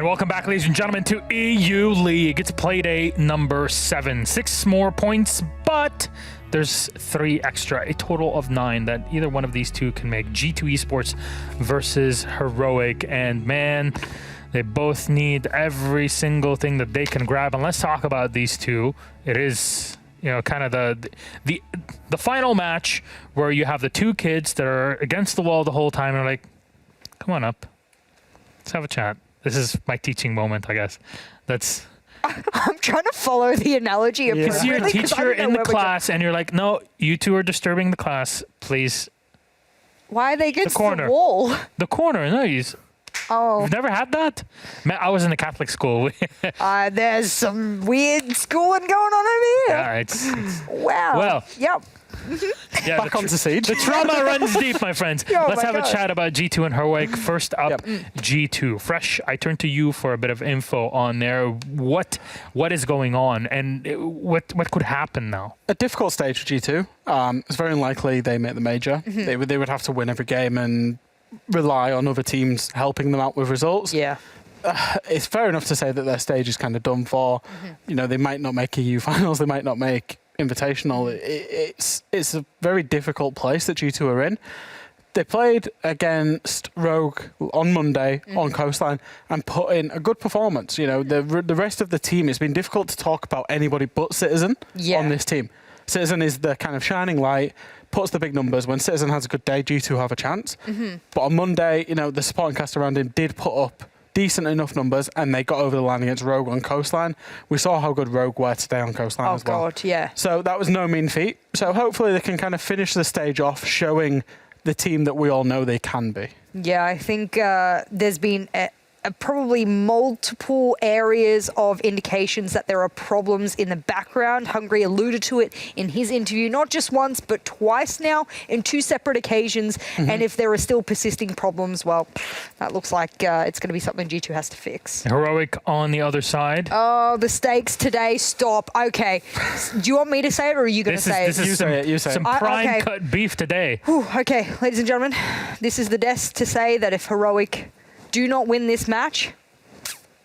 And welcome back, ladies and gentlemen, to EU League. It's Playday number 7. 6 more points, but there's 3 extra, a total of 9 that either one of these two can make. G2 Esports versus Heroic, and man, they both need every single thing that they can grab. And let's talk about these two. It is, you know, kind of the final match where you have the two kids that are against the wall the whole time and are like, come on up, let's have a chat. This is my teaching moment, I guess. That's. I'm trying to follow the analogy of Because you're a teacher in the class and you're like, no, you two are disturbing the class. Please. Why are they against the wall? The corner. No, you've never had that? Man, I was in a Catholic school. There's some weird schooling going on over here. Yeah, it's wow. Well. Yep. Yeah, back onto Siege. The trauma runs deep, my friends. Let's have a chat about G2 and Heroic. First up, G2. Fresh, I turn to you for a bit of info on there. What is going on, and what could happen now? A difficult stage for G2. It's very unlikely they make the major. They would have to win every game and rely on other teams helping them out with results. Yeah. It's fair enough to say that their stage is kind of done for. You know, they might not make EU finals. They might not make Invitational. It's a very difficult place that G2 are in. They played against Rogue on Monday on Coastline and put in a good performance. You know, the rest of the team, it's been difficult to talk about anybody but Citizen on this team. Citizen is the kind of shining light, puts the big numbers. When Citizen has a good day, G2 have a chance. But on Monday, you know, the supporting cast around him did put up decent enough numbers, and they got over the line against Rogue on Coastline. We saw how good Rogue were today on Coastline as well. Oh, God, yeah. So that was no mean feat. So hopefully they can kind of finish the stage off showing the team that we all know they can be. Yeah, I think there's been probably multiple areas of indications that there are problems in the background. Hungry alluded to it in his interview, not just once, but twice now in 2 separate occasions. And if there are still persisting problems, well, that looks like it's going to be something G2 has to fix. Heroic on the other side. Oh, the stakes today. Stop. Okay. Do you want me to say it, or are you going to say it? You say it. Some prime cut beef today. Whew, okay, ladies and gentlemen, this is the desk to say that if Heroic do not win this match,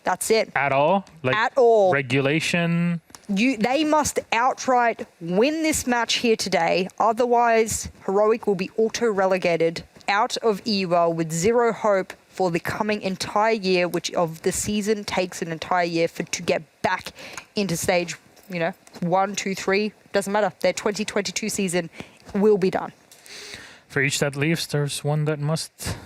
that's it. At all? Like at all. Regulation? They must outright win this match here today. Otherwise, Heroic will be auto-relegated out of EUL with 0 hope for the coming entire year, which of the season takes an entire year to get back into stage, 1, 2, 3. Doesn't matter. Their 2022 season will be done. For each that leaves, there's one that must.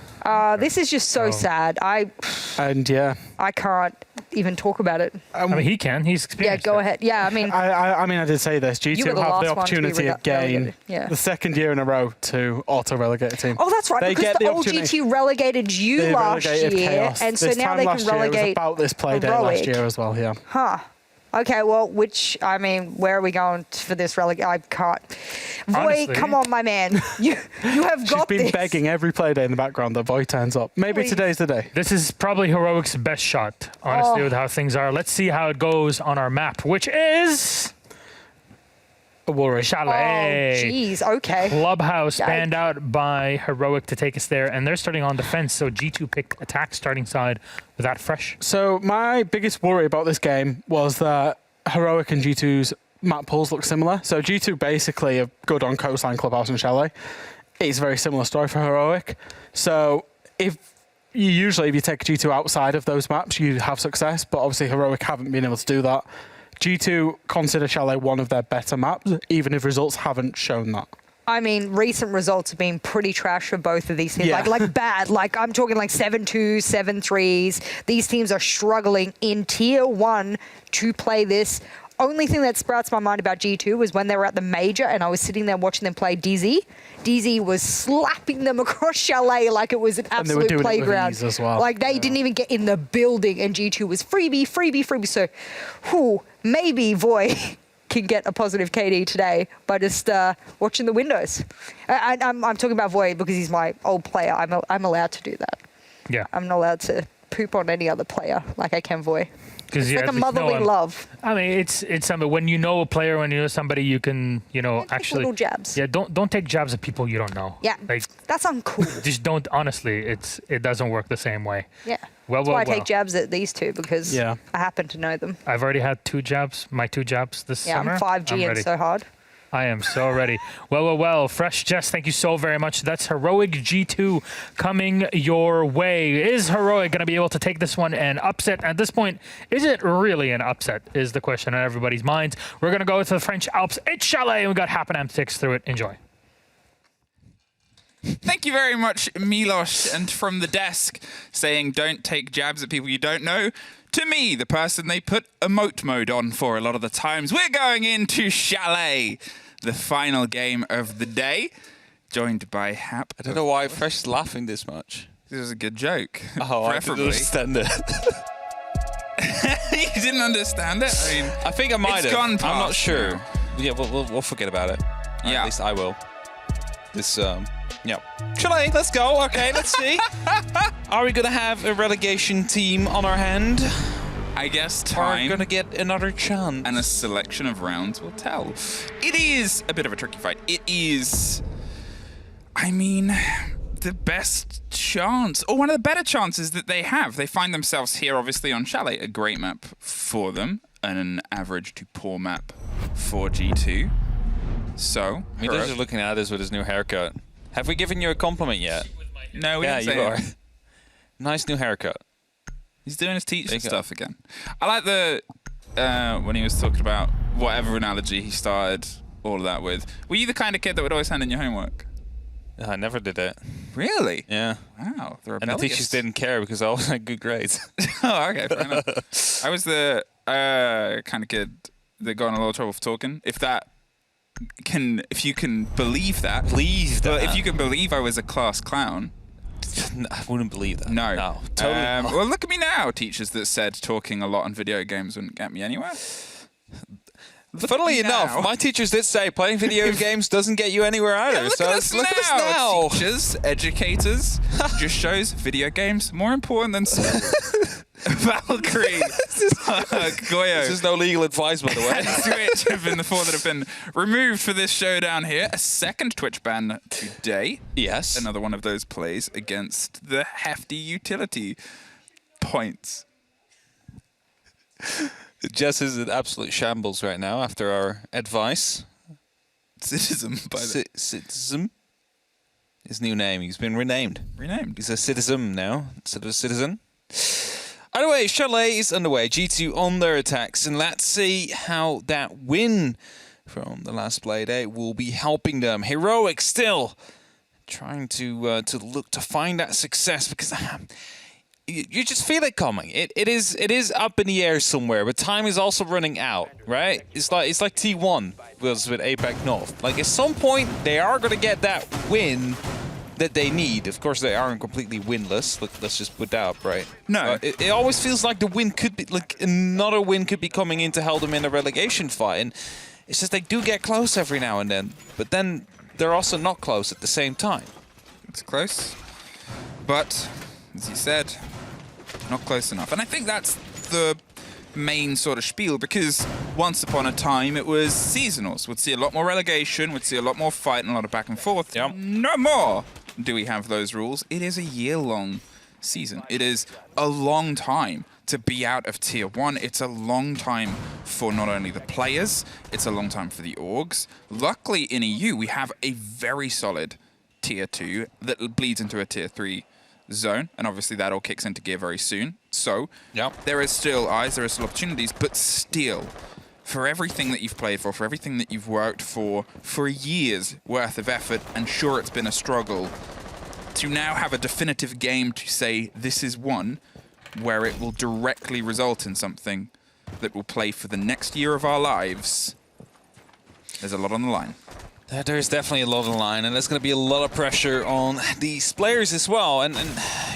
This is just so sad. I can't even talk about it. I mean, he can. He's experienced. Yeah, go ahead. Yeah, I mean, I did say this. G2 have the opportunity again, the second year in a row to auto-relegate a team. Oh, that's right. They because the old GT relegated you last year, Chaos. and so now they can relegate. It was about this Playday last year as well. Yeah. Huh. Okay, well, where are we going for this relegation? I can't. Voy, come on, my man. You have got this. She's been begging every Playday in the background that Voy turns up. Maybe today's the day. This is probably Heroic's best shot, honestly, with how things are. Let's see how it goes on our map, which is a worry. Chalet. Oh, jeez. Okay. Clubhouse banned out by Heroic to take us there, and they're starting on defense. So G2 picked attack starting side with that Fresh. So my biggest worry about this game was that Heroic and G2's map pools look similar. So G2 basically are good on Coastline, Clubhouse, and Chalet. It's a very similar story for Heroic. So if you take G2 outside of those maps, you have success. But obviously Heroic haven't been able to do that. G2 consider Chalet one of their better maps, even if results haven't shown that. I mean, recent results have been pretty trash for both of these teams. Yeah. Like bad. Like, I'm talking like 7-2s, 7-3s. These teams are struggling in Tier 1 to play this. Only thing that sprouts my mind about G2 was when they were at the major and I was sitting there watching them play DZ. DZ was slapping them across Chalet like it was an absolute playground. As well. Like, they didn't even get in the building, and G2 was freebie. So, maybe Voy can get a positive KD today by just watching the windows. I'm talking about Voy because he's my old player. I'm allowed to do that. Yeah. I'm not allowed to poop on any other player like I can Voy. Because It's like a motherly love. I mean, it's something when you know a player, when you know somebody, you can actually little jabs. Yeah, don't take jabs at people you don't know. Yeah, like that's uncool. just don't. Honestly, it doesn't work the same way. Yeah. Well, That's why I take jabs at these two because I happen to know them. I've already had my two jabs this summer. Yeah, I'm 5G and so hard. I am so ready. Well. Fresh Jess, thank you so very much. That's Heroic G2 coming your way. Is Heroic going to be able to take this one and upset? At this point, is it really an upset is the question on everybody's minds. We're going to go to the French Alps. It's Chalet, and we got Happen 6 through it. Enjoy. Thank you very much, Milos. And from the desk, saying don't take jabs at people you don't know, to me, the person they put emote mode on for a lot of the times. We're going into Chalet, the final game of the day, joined by Hap. I don't know why Fresh is laughing this much. This was a good joke. Oh, I didn't understand it. You didn't understand it? I mean, I think I might have. Gone I'm past not sure. Yeah, we'll forget about it. Yeah. At least I will. This, yeah. Chalet, let's go. Okay, let's see. Are we going to have a relegation team on our hand? I guess Or are we time going to get another chance? and a selection of rounds will tell. It is a bit of a tricky fight. It is, I mean, the best chance, or one of the better chances that they have. They find themselves here, obviously, on Chalet, a great map for them, and an average to poor map for G2. So, Milos is looking at us with his new haircut. Have we given you a compliment yet? No, we Yeah, didn't say you are. it. Nice new haircut. He's doing his teacher Thank you. stuff again. I like the when he was talking about whatever analogy he started all of that with. Were you the kind of kid that would always hand in your homework? I never did it. Really? Yeah. Wow. The And the teachers didn't care because I always had good grades. Oh, okay, fair enough. I was the kind of kid that got in a lot of trouble for talking. If you can believe that. But if you can believe I was a class clown. I wouldn't believe that. No. Totally not. Well, look at me now. Teachers that said talking a lot on video games wouldn't get me anywhere. Funnily enough, now. my teachers did say playing video games doesn't get you anywhere either. Yeah, look at us now. Teachers, educators, just shows video games more important than Valkyrie, Goyo, This is no legal advice, by the way. and Twitch have been the four that have been removed for this showdown here. A second Twitch ban today. Yes. Another one of those plays against the hefty utility points. Jess is in absolute shambles right now after our advice. Citizen, by the Citizen. His new name. He's been renamed. renamed. He's a citizen now instead of a citizen. Either way, Chalet is underway. G2 on their attacks, and let's see how that win from the last Playday will be helping them. Heroic still trying to look to find that success because you just feel it coming. It is up in the air somewhere, but time is also running out, right? It's like T1 was with APAC North. Like at some point they are going to get that win that they need. Of course, they aren't completely winless. Let's just put that up, right? No. It always feels like the win could be, like another win could be coming in to help them in a relegation fight. And it's just they do get close every now and then, but then they're also not close at the same time. It's close, but as you said, not close enough. And I think that's the main sort of spiel, because once upon a time it was seasonals. We'd see a lot more relegation, we'd see a lot more fight and a lot of back and forth. Yep. No more do we have those rules. It is a year-long season. It is a long time to be out of Tier 1. It's a long time for not only the players, it's a long time for the orgs. Luckily in EU we have a very solid Tier 2 that bleeds into a Tier 3 zone, and obviously that all kicks into gear very soon. So there is still eyes, there are still opportunities, but still, for everything that you've played for everything that you've worked for years worth of effort, and sure, it's been a struggle, to now have a definitive game to say this is one where it will directly result in something that will play for the next year of our lives. There's a lot on the line. There's definitely a lot on the line, and there's going to be a lot of pressure on these players as well. And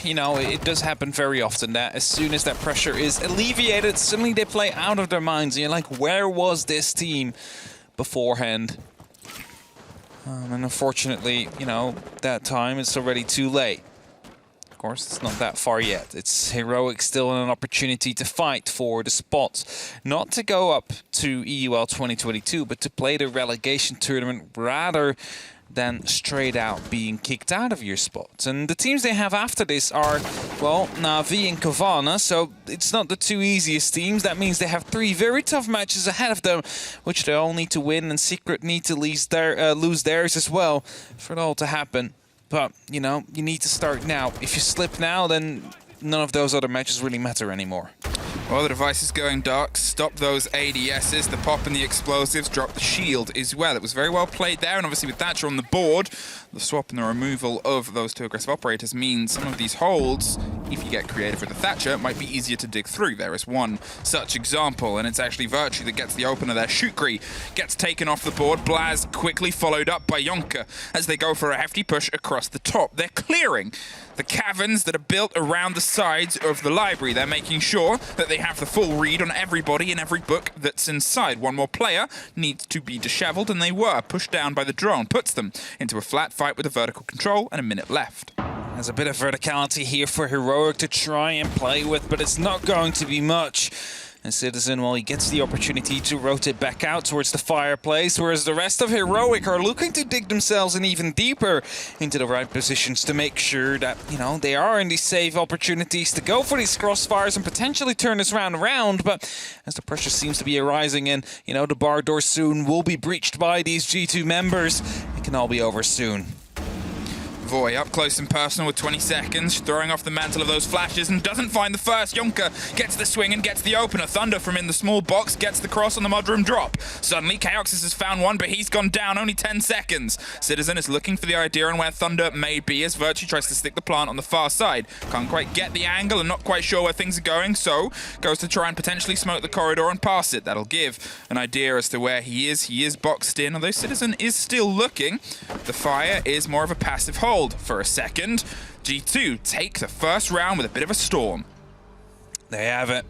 you know, it does happen very often that as soon as that pressure is alleviated, suddenly they play out of their minds. And you're like, where was this team beforehand? And unfortunately, you know, that time it's already too late. Of course, it's not that far yet. It's Heroic still an opportunity to fight for the spot. Not to go up to EUL 2022, but to play the relegation tournament rather than straight out being kicked out of your spot. And the teams they have after this are, well, Na'Vi and Kavana, so it's not the two easiest teams. That means they have 3 very tough matches ahead of them, which they all need to win, and Secret need to lose theirs as well for it all to happen. But, you know, you need to start now. If you slip now, then none of those other matches really matter anymore. Well, the device is going dark. Stop those ADSs, the pop and the explosives, drop the shield as well. It was very well played there, and obviously with Thatcher on the board, the swap and the removal of those 2 aggressive operators means some of these holds, if you get creative with the Thatcher, might be easier to dig through. There is one such example, and it's actually Virtue that gets the opener there. Shukri gets taken off the board. Blaz quickly followed up by Yonka as they go for a hefty push across the top. They're clearing the caverns that are built around the sides of the library. They're making sure that they have the full read on everybody in every book that's inside. One more player needs to be disheveled, and they were pushed down by the drone. Puts them into a flat fight with a vertical control and a minute left. There's a bit of verticality here for Heroic to try and play with, but it's not going to be much. And Citizen, well, he gets the opportunity to rotate back out towards the fireplace, whereas the rest of Heroic are looking to dig themselves in even deeper into the right positions to make sure that, you know, they are in these safe opportunities to go for these crossfires and potentially turn this round around. But as the pressure seems to be arising and, you know, the bar door soon will be breached by these G2 members, it can all be over soon. Voy up close and personal with 20 seconds, throwing off the mantle of those flashes and doesn't find the first. Yonka gets the swing and gets the opener. Thunder from in the small box gets the cross on the mudroom drop. Suddenly, Chaoxis has found one, but he's gone down, only 10 seconds. Citizen is looking for the idea on where Thunder may be as Virtue tries to stick the plant on the far side. Can't quite get the angle and not quite sure where things are going, so goes to try and potentially smoke the corridor and pass it. That'll give an idea as to where he is. He is boxed in, although Citizen is still looking. The fire is more of a passive hold. For a second, G2 take the first round with a bit of a storm. They have it.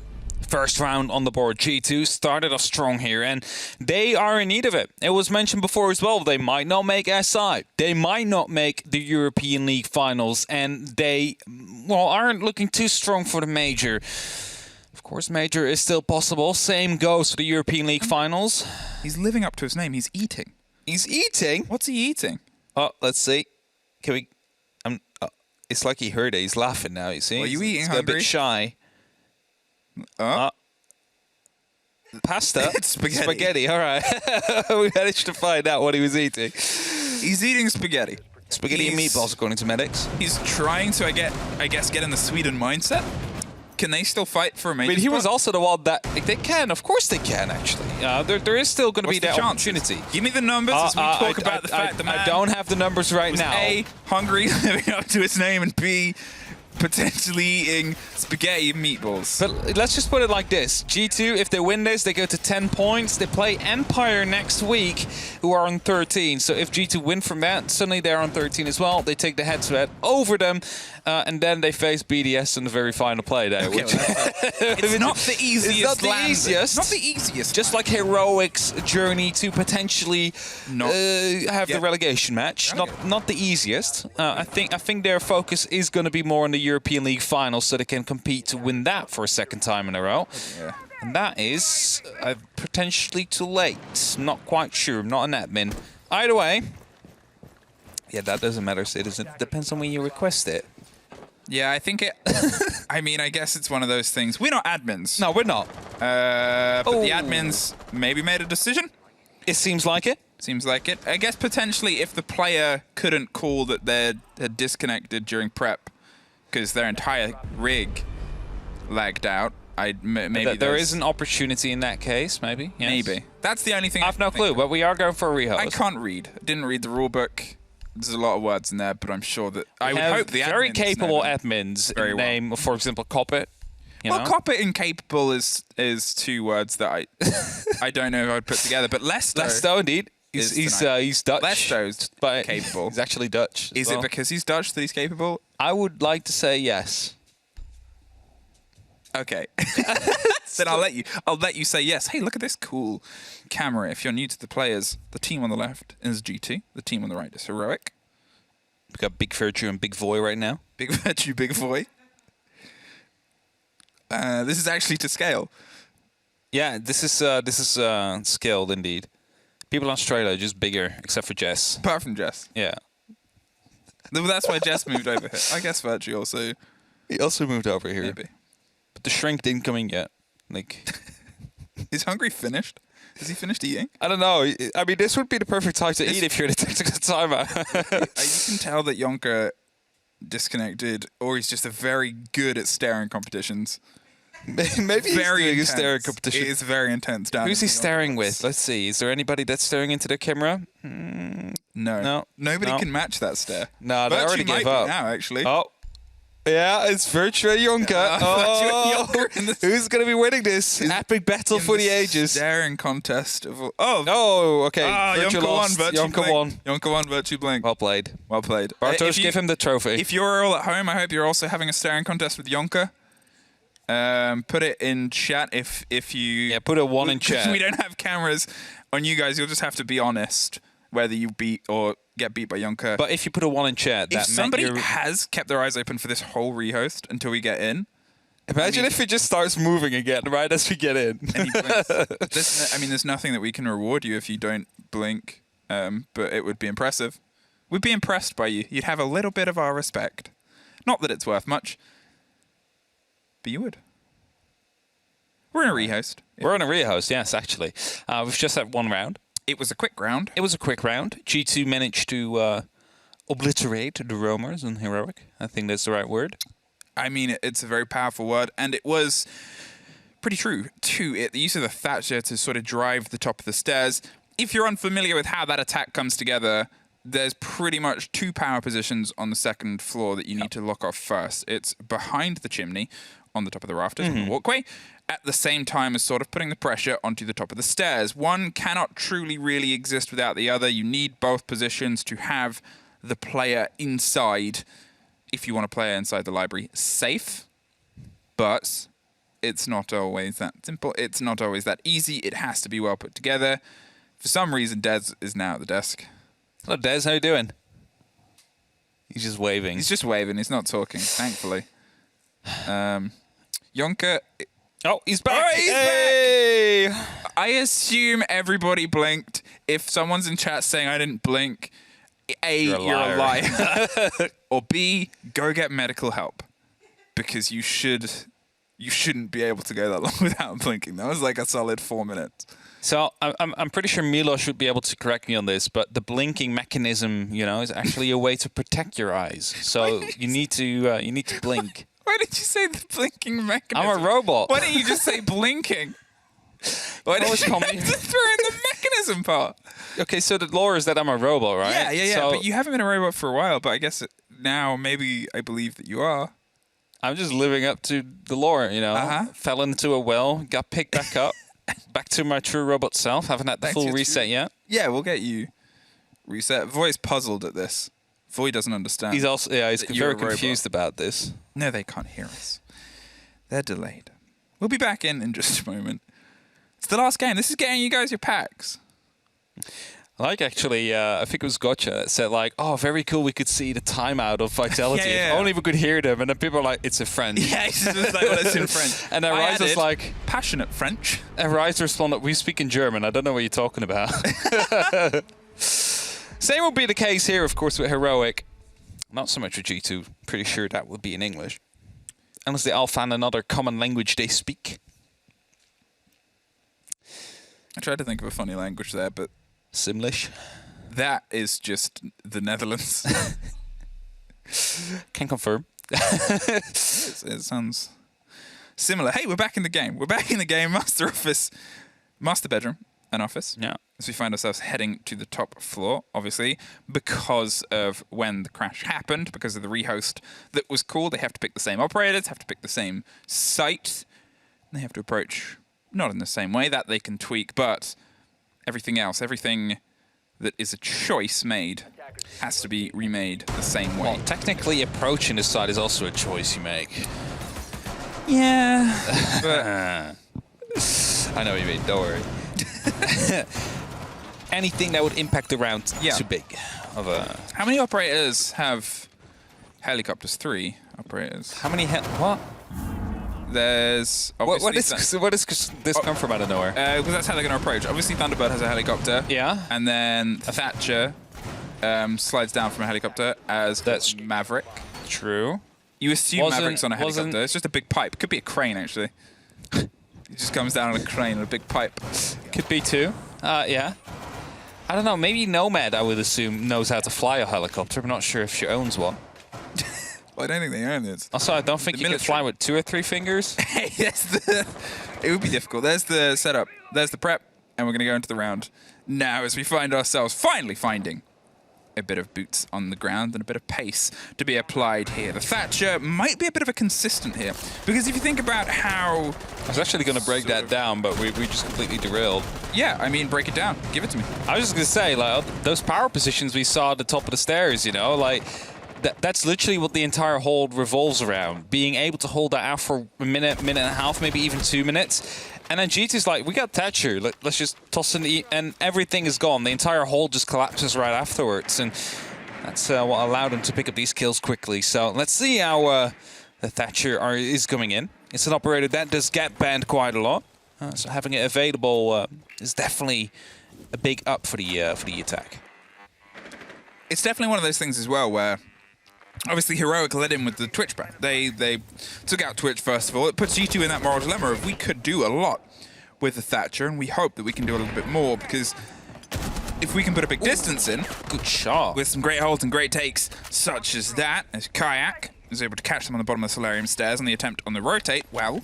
First round on the board. G2 started off strong here, and they are in need of it. It was mentioned before as well, they might not make SI. They might not make the European League finals, and they, well, aren't looking too strong for the Major. Of course, Major is still possible. Same goes for the European League finals. He's living up to his name. He's eating. He's eating? What's he eating? Oh, let's see. Can we... it's like he heard it. He's laughing now, you see. Are you eating He's hungry? a bit shy. Pasta? It's spaghetti. Spaghetti, all right. We managed to find out what he was eating. He's eating spaghetti. Spaghetti and meatballs, according to medics. He's trying to, I guess, get in the Sweden mindset. Can they still fight for a major I mean, he was spot? also the one that... They can. Of course they can, actually. There is still going to be What's that the chances? opportunity. Give me the numbers as we talk about the fact that man I don't have the numbers right was now. A, hungry, living up to his name, and B, potentially eating spaghetti and meatballs. But let's just put it like this. G2, if they win this, they go to 10 points. They play Empire next week, who are on 13. So if G2 win from that, suddenly they're on 13 as well. They take the head-to-head over them, and then they face BDS in the very final play there. Okay, it's not the easiest. It's not the landing. easiest. Not the easiest. Just like Heroic's journey to potentially have the relegation match. Not the easiest. I think their focus is going to be more on the European League finals, so they can compete to win that for a second time in a row. Yeah. And that is potentially too late. Not quite sure. I'm not an admin. Either way, yeah, that doesn't matter, Citizen. It depends on when you request it. Yeah, I think it... I mean, I guess it's one of those things. We're not admins. No, we're not. But the admins maybe made a decision. It seems like it. Seems like it. I guess potentially if the player couldn't call that they had disconnected during prep because their entire rig lagged out, maybe there is an opportunity in that case, maybe. Yes. Maybe. That's the only thing I have no clue, but we are going for a rehost. I can't read. I didn't read the rule book. There's a lot of words in there, but I'm sure that... I would hope the very admins capable know them admins very well. name, for example, Coppet. Well, Coppet and capable is 2 words that I don't know if I would put together, but Lesto... Lesto, indeed. He's Dutch. Lesto's but capable. He's actually Dutch. Is it because he's Dutch that he's capable? I would like to say yes. Okay. Then I'll let you say yes. Hey, look at this cool camera. If you're new to the players, the team on the left is G2. The team on the right is Heroic. We got Big Virtue and Big Voy right now. Big Virtue, Big Voy. This is actually to scale. Yeah, this is skilled indeed. People in Australia are just bigger, except for Jess. Apart from Jess. Yeah. That's why Jess moved over here. I guess Virtue also. He also moved over here. Maybe. But the shrink didn't come in yet. Like, Is Hungry finished? Has he finished eating? I don't know. I mean, this would be the perfect time to eat if you're in a tactical timeout. You can tell that Yonka disconnected, or he's just very good at staring competitions. Maybe Very he's doing a intense. staring competition. It is very intense. Down Who's in he the Yonka staring box. with? Let's see. Is there anybody that's staring into the camera? No. Nobody No. can match that stare. No, they Virtue already might gave be up. now, actually. Oh. Yeah, it's Virtue and Yonka. Virtue and Yonka in the- Who's going to be winning this? Epic battle In for the the ages. Staring contest of all. Oh, okay. Virtue Yonka won. lost. Virtue Yonka blink. won. Yonka won. Virtue blink. Well played. Well played. Bartosz, If you- give him the trophy. If you're all at home, I hope you're also having a staring contest with Yonka. Put it in chat if you. Yeah, put a 1 in chat. We don't have cameras on you guys. You'll just have to be honest whether you beat or get beat by Yonka. But if you put a 1 in chat, if that somebody meant you're... has kept their eyes open for this whole rehost until we get in, Imagine if it just starts moving again right as we get in. and he blinks, there's nothing that we can reward you if you don't blink. But it would be impressive. We'd be impressed by you. You'd have a little bit of our respect. Not that it's worth much, but you would. We're in a rehost. We're on a rehost, yes, actually. We've just had 1 round. It was a quick round. It was a quick round. G2 managed to obliterate the roamers on Heroic. I think that's the right word. I mean, it's a very powerful word, and it was pretty true, too. The use of the Thatcher to sort of drive the top of the stairs. If you're unfamiliar with how that attack comes together, there's pretty much 2 power positions on the second floor that you need to lock off first. It's behind the chimney, on the top of the rafters, on the walkway, at the same time as sort of putting the pressure onto the top of the stairs. One cannot truly really exist without the other. You need both positions to have the player inside, if you want a player inside the library, safe, but it's not always that simple. It's not always that easy. It has to be well put together. For some reason, Des is now at the desk. Hello, Des. How you doing? He's just waving. He's just waving. He's not talking, thankfully. Yonka... Oh, he's back. All right, he's Hey! I assume everybody blinked. If someone's in chat saying I didn't blink, A, You're a you're a liar. Or B, go get medical help. Because you shouldn't be able to go that long without blinking. That was like a solid 4 minutes. So I'm pretty sure Milo should be able to correct me on this, but the blinking mechanism, is actually a way to protect your eyes. So you need to blink. Why did you say the blinking mechanism? I'm a robot. Why didn't you just say blinking? Why did you have to throw in the mechanism part? Okay, so the lore is that I'm a robot, right? Yeah. So But you haven't been a robot for a while, but I guess now maybe I believe that you are. I'm just living up to the lore, Uh-huh. Fell into a well, got picked back up, back to my true robot self. Haven't had the Back to full your reset true- yet. Yeah, we'll get you reset. Voy's puzzled at this. Voy doesn't understand. He's also he's that you're very a robot. confused about this. No, they can't hear us. They're delayed. We'll be back in just a moment. It's the last game. This is getting you guys your packs. Like actually, I think it was Gotcha that said like, "Oh, very cool. We could see the timeout of Vitality. Yeah. If only we could hear them." And then people are like, "It's a French." Yeah, it's just like, well, it's in French. And then I Rise was added like, passionate French. and Rise responded, "We speak in German. I don't know what you're talking about." Same will be the case here, of course, with Heroic. Not so much with G2. Pretty sure that would be in English. Unless they all find another common language they speak. I tried to think of a funny language there, but Simlish. that is just the Netherlands. Can confirm. It sounds similar. Hey, we're back in the game. We're back in the game. Master bedroom and office. Yeah. As we find ourselves heading to the top floor, obviously, because of when the crash happened, because of the rehost that was called. They have to pick the same operators, have to pick the same site. They have to approach not in the same way, that they can tweak, but everything else, everything that is a choice made has to be remade the same way. Well, technically, approaching this side is also a choice you make. Yeah, but I know what you mean. Don't worry. anything that would impact the round Yeah. too big of a... How many operators have helicopters? 3 operators. How many... What? There's What obviously does this come from out of nowhere? because that's how they're going to approach. Obviously, Thunderbird has a helicopter. Yeah. And then Thatcher slides down from a helicopter as That's Maverick. True. You assume Wasn't- Maverick's on a wasn't- helicopter. It's just a big pipe. Could be a crane, actually. He just comes down on a crane on a big pipe. Could be 2. Yeah. I don't know. Maybe Nomad, I would assume, knows how to fly a helicopter. I'm not sure if she owns one. Well, I don't think they own it. Also, I don't think The you can military. fly with 2 or 3 fingers. Hey, it would be difficult. There's the setup. There's the prep. And we're going to go into the round now as we find ourselves finally finding a bit of boots on the ground and a bit of pace to be applied here. The Thatcher might be a bit of a consistent here. Because if you think about how... I was actually going to break that down, but we just completely derailed. Yeah, I mean, break it down. Give it to me. I was just going to say, like, those power positions we saw at the top of the stairs, you know, like... That's literally what the entire hold revolves around. Being able to hold that out for a minute, minute and a half, maybe even 2 minutes. And then G2's like, we got Thatcher. Let's just toss in the... And everything is gone. The entire hold just collapses right afterwards. And that's what allowed him to pick up these kills quickly. So let's see how the Thatcher is coming in. It's an operator that does get banned quite a lot. So having it available is definitely a big up for the attack. It's definitely one of those things as well where... Obviously, Heroic led in with the Twitch ban. They took out Twitch, first of all. It puts G2 in that moral dilemma of we could do a lot with the Thatcher, and we hope that we can do a little bit more, because if we can put a big distance in, Good shot. with some great holds and great takes, such as that, as Kayak is able to catch them on the bottom of the Solarium stairs on the attempt on the rotate, well,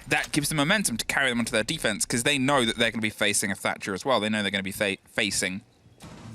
that gives them momentum to carry them onto their defense, because they know that they're going to be facing a Thatcher as well. They know they're going to be facing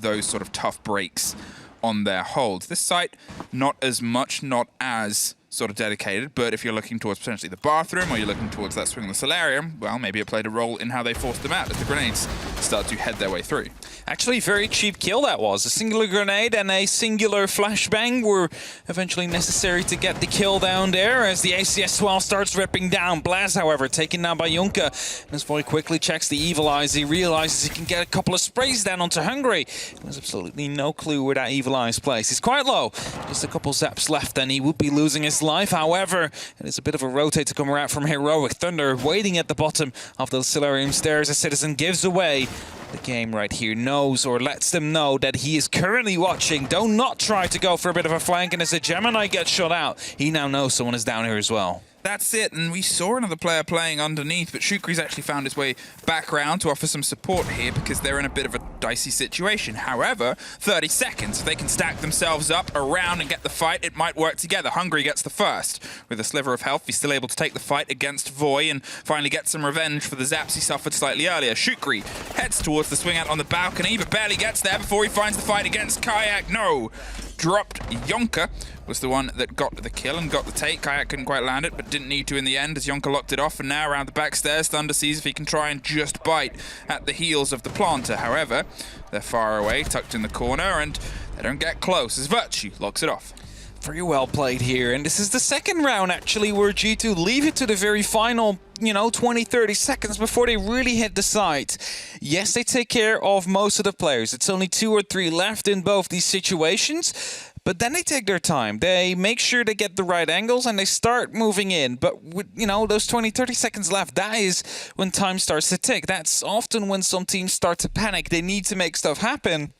those sort of tough breaks on their holds. This site, not as much, not as sort of dedicated, but if you're looking towards potentially the bathroom or you're looking towards that swing on the Solarium, well, maybe it played a role in how they forced them out as the grenades start to head their way through. Actually, very cheap kill that was. A singular grenade and a singular flashbang were eventually necessary to get the kill down there as the ACS-12 starts ripping down. Blaz, however, taken down by Junka. As Voy quickly checks the Evil Eyes, he realizes he can get a couple of sprays down onto Hungry. There's absolutely no clue where that Evil Eyes plays. He's quite low. Just a couple zaps left and he would be losing his life. However, it is a bit of a rotate to come out from Heroic. Thunder waiting at the bottom of the Solarium stairs as Citizen gives away the game right here, knows or lets them know that he is currently watching. Do not try to go for a bit of a flank, and as a Gemini gets shot out, he now knows someone is down here as well. That's it, and we saw another player playing underneath, but Shukri's actually found his way back round to offer some support here because they're in a bit of a dicey situation. However, 30 seconds. If they can stack themselves up around and get the fight, it might work together. Hungry gets the first. With a sliver of health, he's still able to take the fight against Voy and finally get some revenge for the zaps he suffered slightly earlier. Shukri heads towards the swing out on the balcony, but barely gets there before he finds the fight against Kayak. No! Dropped. Yonka was the one that got the kill and got the take. Kayak couldn't quite land it, but didn't need to in the end as Yonka locked it off, and now around the back stairs, Thunder sees if he can try and just bite at the heels of the planter. However, they're far away, tucked in the corner, and they don't get close as Virtue locks it off. Very well played here, and this is the second round actually where G2 leave it to the very final, 20-30 seconds before they really hit the site. Yes, they take care of most of the players. It's only 2 or 3 left in both these situations, but then they take their time. They make sure they get the right angles and they start moving in. But with, those 20-30 seconds left, that is when time starts to tick. That's often when some teams start to panic. They need to make stuff happen.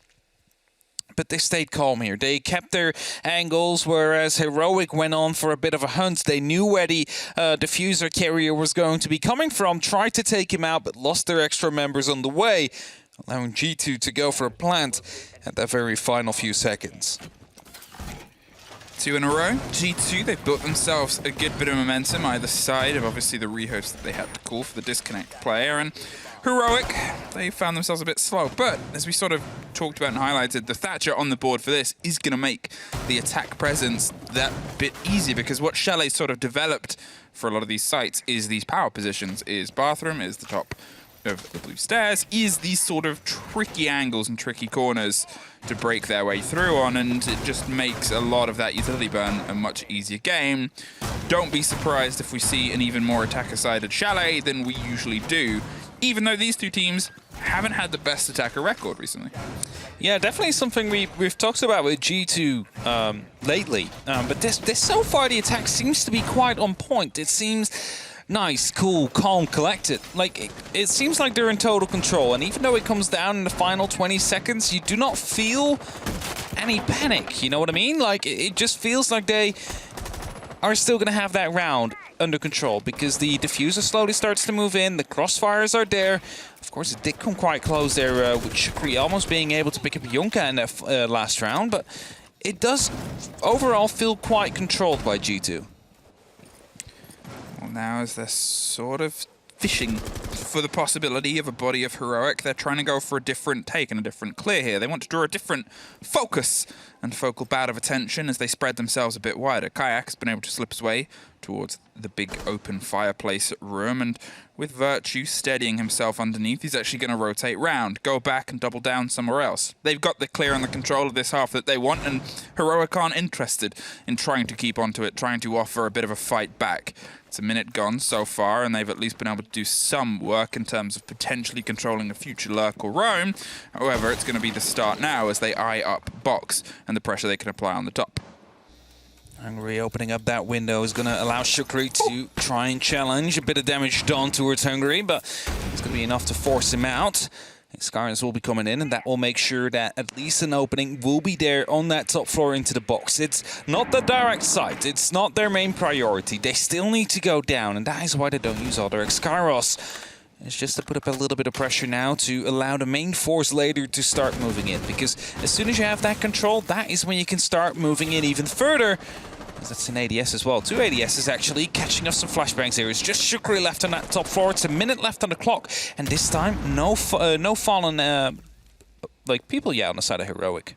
But they stayed calm here. They kept their angles, whereas Heroic went on for a bit of a hunt. They knew where the diffuser carrier was going to be coming from, tried to take him out, but lost their extra members on the way, allowing G2 to go for a plant at that very final few seconds. 2 in a row. G2, they've built themselves a good bit of momentum either side of obviously the rehost that they had to call for the disconnect player, and Heroic, they found themselves a bit slow. But as we sort of talked about and highlighted, the Thatcher on the board for this is going to make the attack presence that bit easier, because what Chalet sort of developed for a lot of these sites is these power positions, is bathroom, is the top of the blue stairs, is these sort of tricky angles and tricky corners to break their way through on, and it just makes a lot of that utility burn a much easier game. Don't be surprised if we see an even more attacker-sided Chalet than we usually do even though these two teams haven't had the best attacker record recently. Yeah, definitely something we've talked about with G2 lately. But this so far, the attack seems to be quite on point. It seems nice, cool, calm, collected. Like, it seems like they're in total control. And even though it comes down in the final 20 seconds, you do not feel any panic. You know what I mean? Like, it just feels like they are still going to have that round under control because the diffuser slowly starts to move in. The crossfires are there. Of course, it did come quite close there with Shukri almost being able to pick up Yunka in that last round. But it does overall feel quite controlled by G2. Well, now as they're sort of fishing for the possibility of a body of Heroic, they're trying to go for a different take and a different clear here. They want to draw a different focus and focal bout of attention as they spread themselves a bit wider. Kayak's been able to slip his way towards the big open fireplace room, and with Virtue steadying himself underneath, he's actually going to rotate round, go back and double down somewhere else. They've got the clear and the control of this half that they want, and Heroic aren't interested in trying to keep onto it, trying to offer a bit of a fight back. It's a minute gone so far, and they've at least been able to do some work in terms of potentially controlling a future lurk or roam. However, it's going to be the start now as they eye up box and the pressure they can apply on the top. Hungary opening up that window is going to allow Shukri to try and challenge. A bit of damage done towards Hungary, but it's going to be enough to force him out. Scarnes will be coming in, and that will make sure that at least an opening will be there on that top floor into the box. It's not the direct site. It's not their main priority. They still need to go down, and that is why they don't use all their Excaros. It's just to put up a little bit of pressure now to allow the main force later to start moving in, because as soon as you have that control, that is when you can start moving in even further. That's an ADS as well. 2 ADSs actually catching us some flashbangs here. It's just Shukri left on that top floor. It's a minute left on the clock, and this time no fallen like people on the side of Heroic.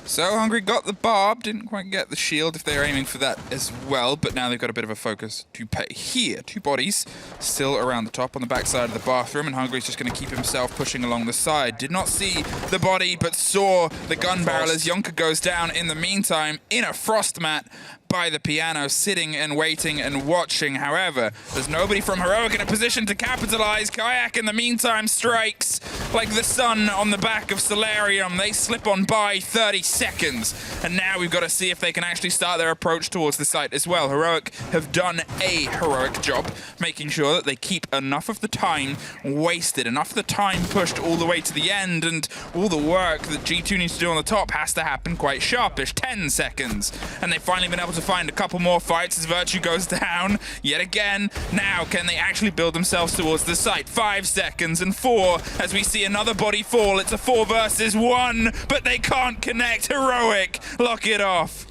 So Hungry got the barb, didn't quite get the shield if they were aiming for that as well, but now they've got a bit of a focus to pay here. 2 bodies still around the top on the backside of the bathroom, and Hungry's just going to keep himself pushing along the side. Did not see the body, but saw the gun barrel as Yonka goes down in the meantime in a frost mat by the piano, sitting and waiting and watching. However, there's nobody from Heroic in a position to capitalize. Kayak in the meantime strikes like the sun on the back of Solarium. They slip on by 30 seconds, and now we've got to see if they can actually start their approach towards the site as well. Heroic have done a heroic job, making sure that they keep enough of the time wasted, enough of the time pushed all the way to the end, and all the work that G2 needs to do on the top has to happen quite sharpish. 10 seconds, and they've finally been able to find a couple more fights as Virtue goes down yet again. Now, can they actually build themselves towards the site? 5 seconds and 4 as we see another body fall. It's a 4 versus 1, but they can't connect. Heroic lock it off.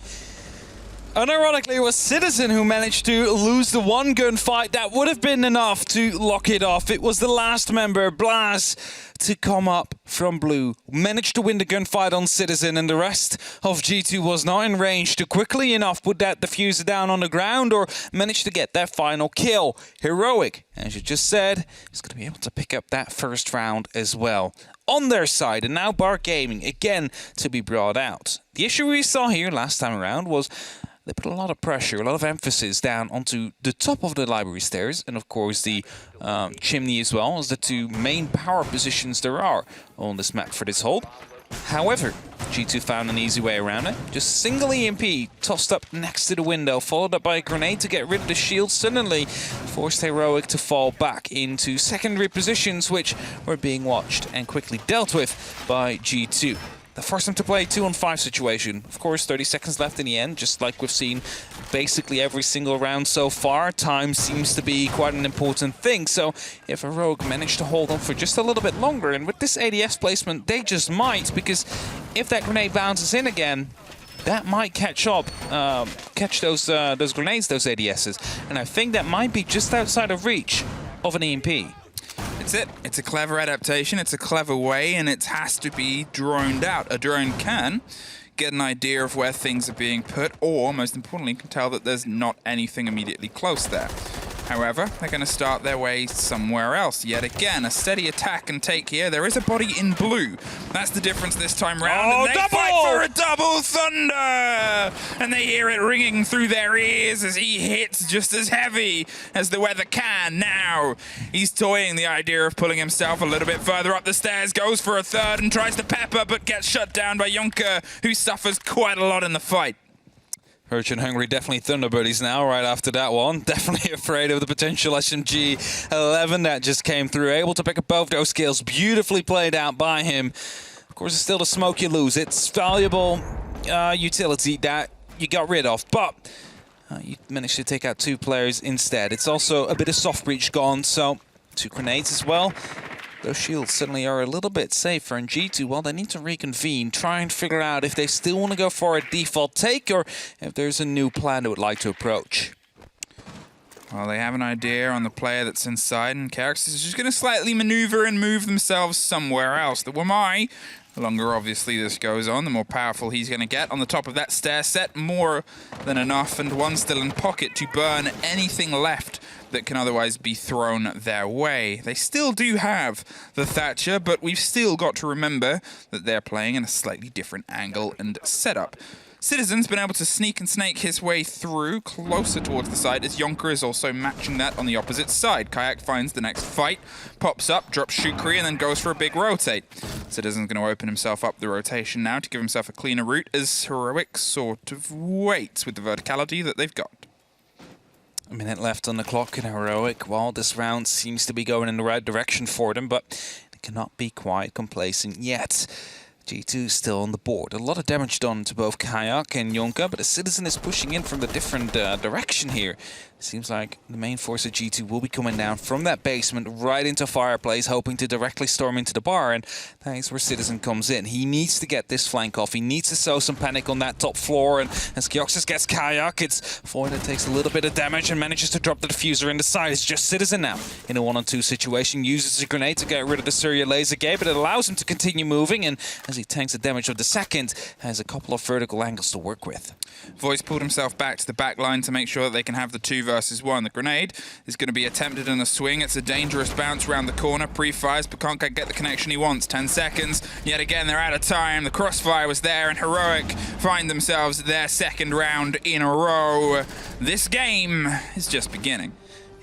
Unironically, it was Citizen who managed to lose the one gunfight that would have been enough to lock it off. It was the last member, Blas, to come up from blue. Managed to win the gunfight on Citizen, and the rest of G2 was not in range to quickly enough put that diffuser down on the ground or manage to get that final kill. Heroic, as you just said, is going to be able to pick up that first round as well on their side, and now Bar Gaming again to be brought out. The issue we saw here last time around was they put a lot of pressure, a lot of emphasis down onto the top of the library stairs, and of course the chimney as well as the 2 main power positions there are on this map for this hold. However, G2 found an easy way around it. Just single EMP tossed up next to the window, followed up by a grenade to get rid of the shield, suddenly forced Heroic to fall back into secondary positions, which were being watched and quickly dealt with by G2. That forced them to play a 2-on-5 situation. Of course, 30 seconds left in the end, just like we've seen basically every single round so far. Time seems to be quite an important thing, so if Heroic managed to hold on for just a little bit longer, and with this ADS placement, they just might, because if that grenade bounces in again, that might catch those grenades, those ADSs, and I think that might be just outside of reach of an EMP. It's it. It's a clever adaptation. It's a clever way, and it has to be droned out. A drone can get an idea of where things are being put, or, most importantly, can tell that there's not anything immediately close there. However, they're going to start their way somewhere else. Yet again, a steady attack and take here. There is a body in blue. That's the difference this time round. Oh, and they double! fight for a double thunder! And they hear it ringing through their ears as he hits just as heavy as the weather can. Now, he's toying the idea of pulling himself a little bit further up the stairs, goes for a third and tries to pepper, but gets shut down by Junker, who suffers quite a lot in the fight. Urchin Hungry definitely Thunderbirdies now right after that one. Definitely afraid of the potential SMG-11 that just came through. Able to pick up both those kills. Beautifully played out by him. Of course, it's still the smoke you lose. It's valuable utility that you got rid of, but you managed to take out 2 players instead. It's also a bit of soft breach gone, so 2 grenades as well. Those shields suddenly are a little bit safer, and G2, well, they need to reconvene, try and figure out if they still want to go for a default take or if there's a new plan they would like to approach. Well, they have an idea on the player that's inside, and Carrix is just going to slightly maneuver and move themselves somewhere else. The Wamai, the longer obviously this goes on, the more powerful he's going to get. On the top of that stair set, more than enough, and one still in pocket to burn anything left that can otherwise be thrown their way. They still do have the Thatcher, but we've still got to remember that they're playing in a slightly different angle and setup. Citizen's been able to sneak and snake his way through closer towards the side, as Yonker is also matching that on the opposite side. Kayak finds the next fight, pops up, drops Shukri, and then goes for a big rotate. Citizen's going to open himself up the rotation now to give himself a cleaner route, as Heroic sort of waits with the verticality that they've got. A minute left on the clock in Heroic. Well, this round seems to be going in the right direction for them, but they cannot be quite complacent yet. G2 still on the board. A lot of damage done to both Kayak and Yonka, but the Citizen is pushing in from the different direction here. It seems like the main force of G2 will be coming down from that basement right into Fireplace, hoping to directly storm into the bar, and that is where Citizen comes in. He needs to get this flank off. He needs to sow some panic on that top floor, and as Kioxis gets Kayak, it's Foy that takes a little bit of damage and manages to drop the diffuser in the side. It's just Citizen now in a 1-on-2 situation. Uses a grenade to get rid of the Surya laser gate, but it allows him to continue moving, and as he tanks the damage of the second, has a couple of vertical angles to work with. Voice pulled himself back to the back line to make sure that they can have the 2 versus 1. The grenade is going to be attempted in a swing. It's a dangerous bounce around the corner. Pre-fires, but can't get the connection he wants. 10 seconds. Yet again, they're out of time. The crossfire was there, and Heroic find themselves their second round in a row. This game is just beginning.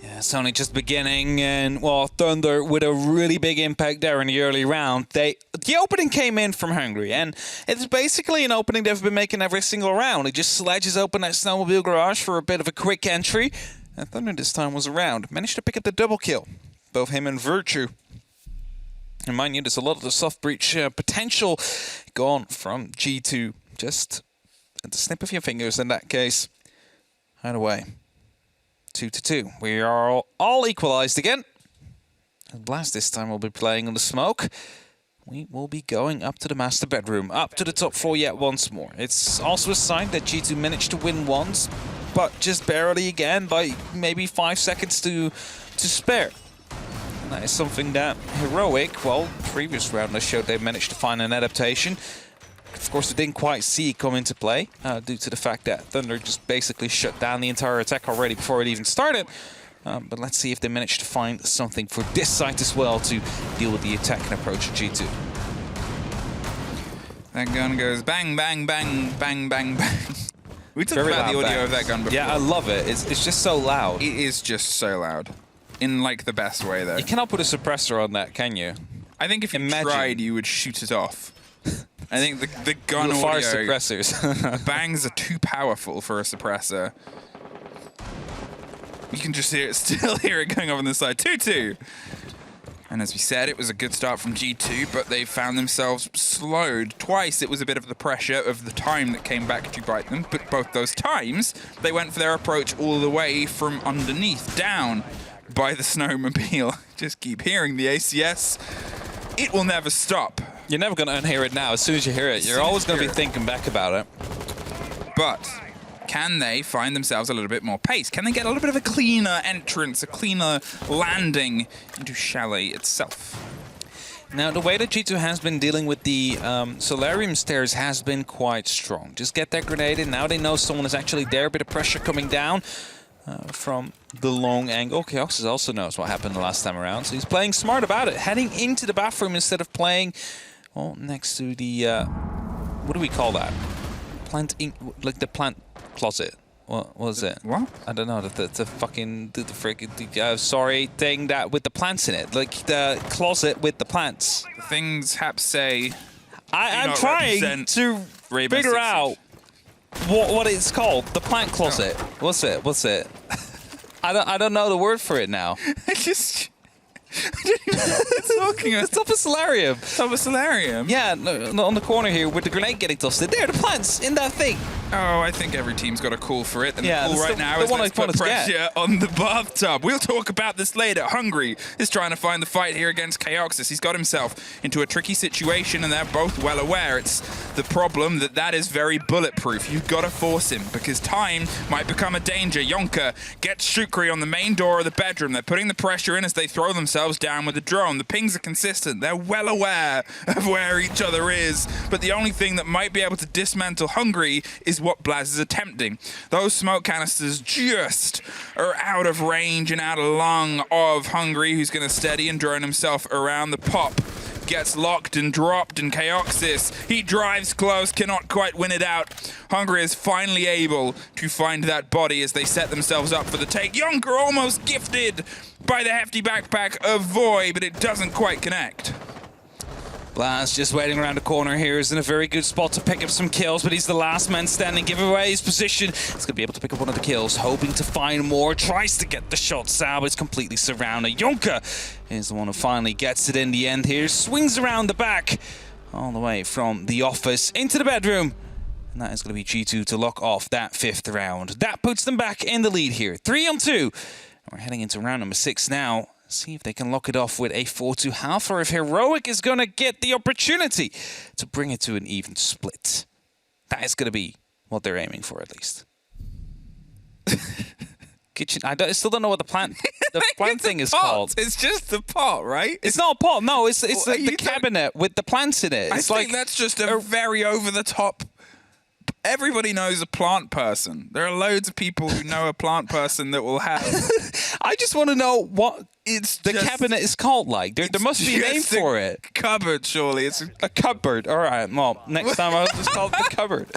Yeah, it's only just beginning, and well, Thunder with a really big impact there in the early round. The opening came in from Hungary, and it's basically an opening they've been making every single round. It just sledges open that snowmobile garage for a bit of a quick entry, and Thunder this time was around. Managed to pick up the double kill, both him and Virtue. And mind you, there's a lot of the soft breach potential gone from G2. Just at the snip of your fingers in that case. Right away. 2-2. We are all equalized again. And Blast this time will be playing on the smoke. We will be going up to the master bedroom, up to the top floor yet once more. It's also a sign that G2 managed to win once, but just barely again by maybe 5 seconds to spare. And that is something that Heroic, well, previous round they showed they managed to find an adaptation. Of course, they didn't quite see it come into play due to the fact that Thunder just basically shut down the entire attack already before it even started. But let's see if they manage to find something for this site as well to deal with the attack and approach of G2. That gun goes bang, bang, bang, bang, bang, bang. We talked about the audio of that gun before. Yeah, I love it. It's just so loud. It is just so loud. In, like, the best way, though. You cannot put a suppressor on that, can you? I think if you tried, you would shoot it off. I think the gun audio... fire suppressors. Bangs are too powerful for a suppressor. You can just hear it, still hear it going off on the side. 2-2. And as we said, it was a good start from G2, but they found themselves slowed. Twice it was a bit of the pressure of the time that came back to bite them, but both those times, they went for their approach all the way from underneath, down by the snowmobile. Just keep hearing the ACS. It will never stop. You're never going to unhear it now. As soon as you hear it, you're always going to be thinking back about it. But can they find themselves a little bit more pace? Can they get a little bit of a cleaner entrance, a cleaner landing into Chalet itself? Now, the way that G2 has been dealing with the Solarium stairs has been quite strong. Just get that grenade in. Now they know someone is actually there, a bit of pressure coming down. from the long angle. Keoxys also knows what happened the last time around, so he's playing smart about it, heading into the bathroom instead of playing, well, next to the, what do we call that? Like the plant closet. What was it? What? I don't know. The fucking the freaking sorry thing that with the plants in it, like the closet with the plants. The things Hap say. I'm trying to figure out what it's called. The plant closet. Oh. What's it? I don't know the word for it now. I don't even know what it's talking about. It's top of solarium. Top of solarium? Yeah, no, on the corner here with the grenade getting tossed in. There, the plants in that thing. Oh, I think every team's got a call for it. And yeah, the call right now is let's put pressure on the bathtub. We'll talk about this later. Hungry is trying to find the fight here against Keoxys. He's got himself into a tricky situation, and they're both well aware. It's the problem that is very bulletproof. You've got to force him, because time might become a danger. Yonka gets Shukri on the main door of the bedroom. They're putting the pressure in as they throw themselves down with the drone. The pings are consistent. They're well aware of where each other is, but the only thing that might be able to dismantle Hungry is what Blaz is attempting. Those smoke canisters just are out of range and out of lung of Hungry, who's going to steady and drone himself around the pop. Gets locked and dropped, and Keoxys, he drives close, cannot quite win it out. Hungry is finally able to find that body as they set themselves up for the take. Yonka almost gifted by the hefty backpack of Void, but it doesn't quite connect. Blaz just waiting around the corner here, is in a very good spot to pick up some kills, but he's the last man standing, give away his position. He's going to be able to pick up one of the kills, hoping to find more, tries to get the shots out, but it's completely surrounded. Yonka is the one who finally gets it in the end here, swings around the back, all the way from the office into the bedroom. And that is going to be G2 to lock off that 5th round. That puts them back in the lead here, 3-2. We're heading into round number 6 now. See if they can lock it off with a 4-2 half, or if Heroic is going to get the opportunity to bring it to an even split. That is going to be what they're aiming for, at least. Kitchen. Still don't know what the plant thing is called. It's just the pot, right? It's not a pot. No, it's the cabinet with the plants in it. I think that's just a very over-the-top. Everybody knows a plant person. There are loads of people who know a plant person that will have. I just want to know what the cabinet is called. Like there must be a name for it. Cupboard, surely. It's a cupboard. All right. Well, next time I'll just call it the cupboard.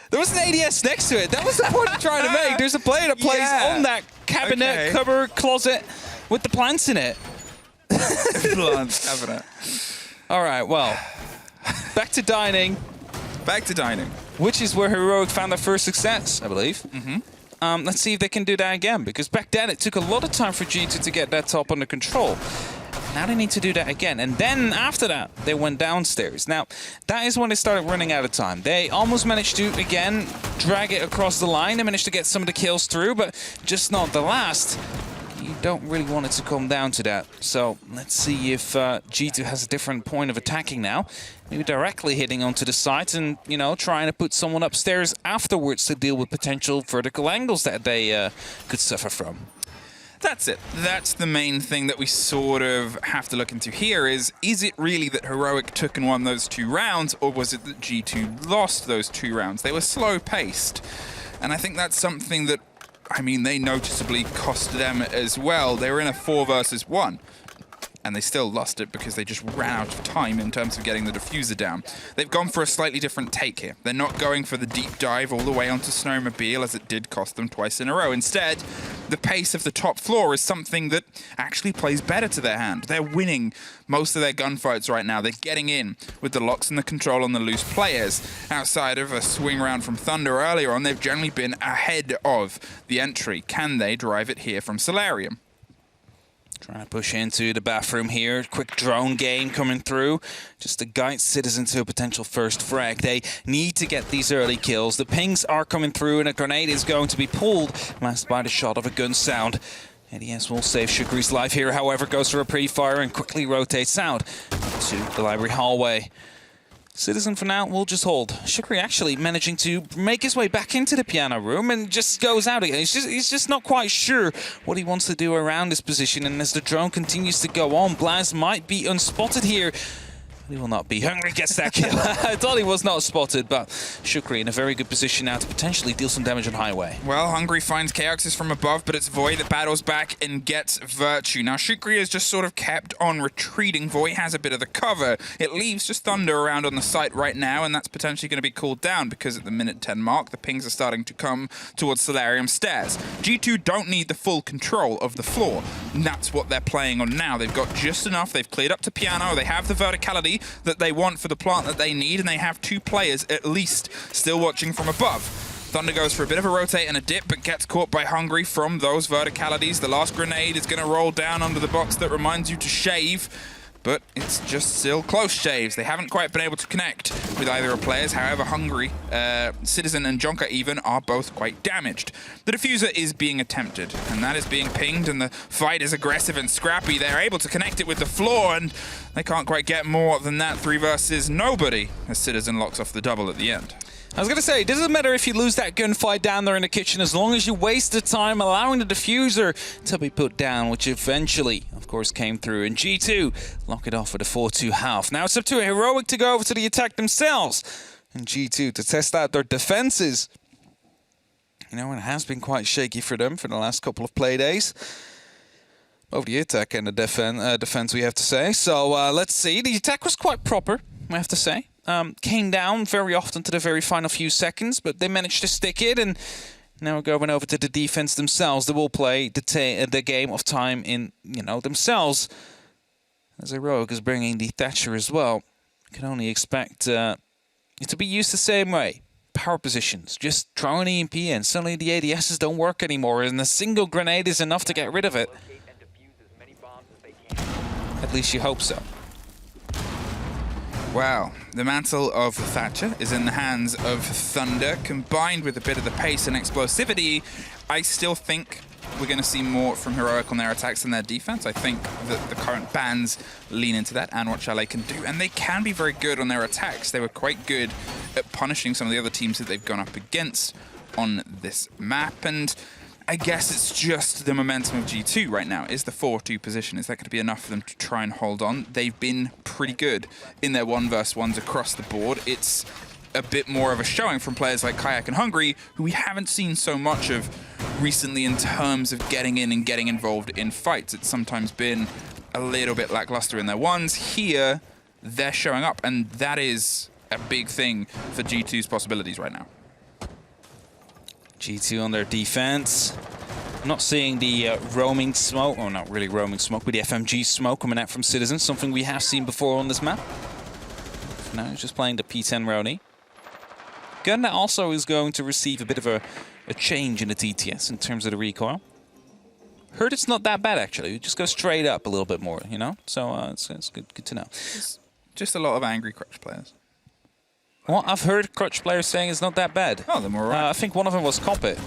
There was an ADS next to it. That was the point I'm trying to make. There's a player that plays on that cabinet, cupboard, closet with the plants in it. Plants cabinet. All right. Well, back to dining. Back to dining. Which is where Heroic found their first success, I believe. Mm-hmm. Let's see if they can do that again, because back then it took a lot of time for G2 to get that top under control. Now they need to do that again. And then after that, they went downstairs. Now, that is when they started running out of time. They almost managed to, again, drag it across the line. They managed to get some of the kills through, but just not the last. You don't really want it to come down to that. So let's see if G2 has a different point of attacking now. Maybe directly hitting onto the site and, you know, trying to put someone upstairs afterwards to deal with potential vertical angles that they could suffer from. That's it. That's the main thing that we sort of have to look into here is it really that Heroic took and won those 2 rounds, or was it that G2 lost those 2 rounds? They were slow-paced. And I think that's something that, I mean, they noticeably cost them as well. They were in a 4 versus 1. And they still lost it because they just ran out of time in terms of getting the diffuser down. They've gone for a slightly different take here. They're not going for the deep dive all the way onto Snowmobile, as it did cost them twice in a row. Instead, the pace of the top floor is something that actually plays better to their hand. They're winning most of their gunfights right now. They're getting in with the locks and the control on the loose players. Outside of a swing round from Thunder earlier on, they've generally been ahead of the entry. Can they drive it here from Solarium? Trying to push into the bathroom here. Quick drone game coming through. Just to guide Citizen to a potential first frag. They need to get these early kills. The pings are coming through and a grenade is going to be pulled. Masked by the shot of a gun sound. ADS will save Shukri's life here, however, goes for a pre-fire and quickly rotates out to the library hallway. Citizen for now will just hold. Shukri actually managing to make his way back into the piano room and just goes out again. He's just not quite sure what he wants to do around this position, and as the drone continues to go on, Blaz might be unspotted here. He will not be. Hungry gets that kill. I thought he was not spotted, but Shukri in a very good position now to potentially deal some damage on Highway. Well, Hungry finds Chaoxys from above, but it's Void that battles back and gets Virtue. Now, Shukri has just sort of kept on retreating. Void has a bit of the cover. It leaves just Thunder around on the site right now, and that's potentially going to be cooled down because at the minute 10 mark, the pings are starting to come towards Solarium Stairs. G2 don't need the full control of the floor, and that's what they're playing on now. They've got just enough. They've cleared up to Piano. They have the verticality that they want for the plant that they need, and they have 2 players at least still watching from above. Thunder goes for a bit of a rotate and a dip, but gets caught by Hungry from those verticalities. The last grenade is going to roll down under the box that reminds you to shave, but it's just still close shaves. They haven't quite been able to connect with either of players. However, Hungry, Citizen and Jonka even are both quite damaged. The diffuser is being attempted, and that is being pinged, and the fight is aggressive and scrappy. They're able to connect it with the floor, and they can't quite get more than that 3 versus nobody as Citizen locks off the double at the end. I was going to say, it doesn't matter if you lose that gunfight down there in the kitchen as long as you waste the time allowing the diffuser to be put down, which eventually, of course, came through. And G2 lock it off with a 4-2 half. Now it's up to a Heroic to go over to the attack themselves. And G2 to test out their defenses. You know, it has been quite shaky for them for the last couple of play days. Both the attack and the defense, we have to say. So let's see. The attack was quite proper, I have to say. Came down very often to the very final few seconds, but they managed to stick it, and now we're going over to the defense themselves. They will play the game of time in, themselves. As Heroic is bringing the Thatcher as well. Can only expect it to be used the same way. Power positions, just throw an EMP in. Suddenly the ADSs don't work anymore, and a single grenade is enough to get rid of it. At least you hope so. Wow, the mantle of Thatcher is in the hands of Thunder. Combined with a bit of the pace and explosivity, I still think we're going to see more from Heroic on their attacks than their defense. I think that the current bans lean into that and what Chalet can do, and they can be very good on their attacks. They were quite good at punishing some of the other teams that they've gone up against on this map, and I guess it's just the momentum of G2 right now. Is the 4-2 position, is that going to be enough for them to try and hold on? They've been pretty good in their 1v1s across the board. It's a bit more of a showing from players like Kayak and Hungry, who we haven't seen so much of recently in terms of getting in and getting involved in fights. It's sometimes been a little bit lackluster in their ones. Here, they're showing up, and that is a big thing for G2's possibilities right now. G2 on their defense. I'm not seeing the roaming smoke, or not really roaming smoke, but the FMG smoke coming out from Citizen, something we have seen before on this map. For now, he's just playing the P10 Roni. Gun that also is going to receive a bit of a change in the TTS in terms of the recoil. Heard it's not that bad, actually. It just goes straight up a little bit more, So it's good to know. It's just a lot of angry Crutch players. Well, I've heard Crutch players saying it's not that bad. Oh, then we're right. I think one of them was Coppet.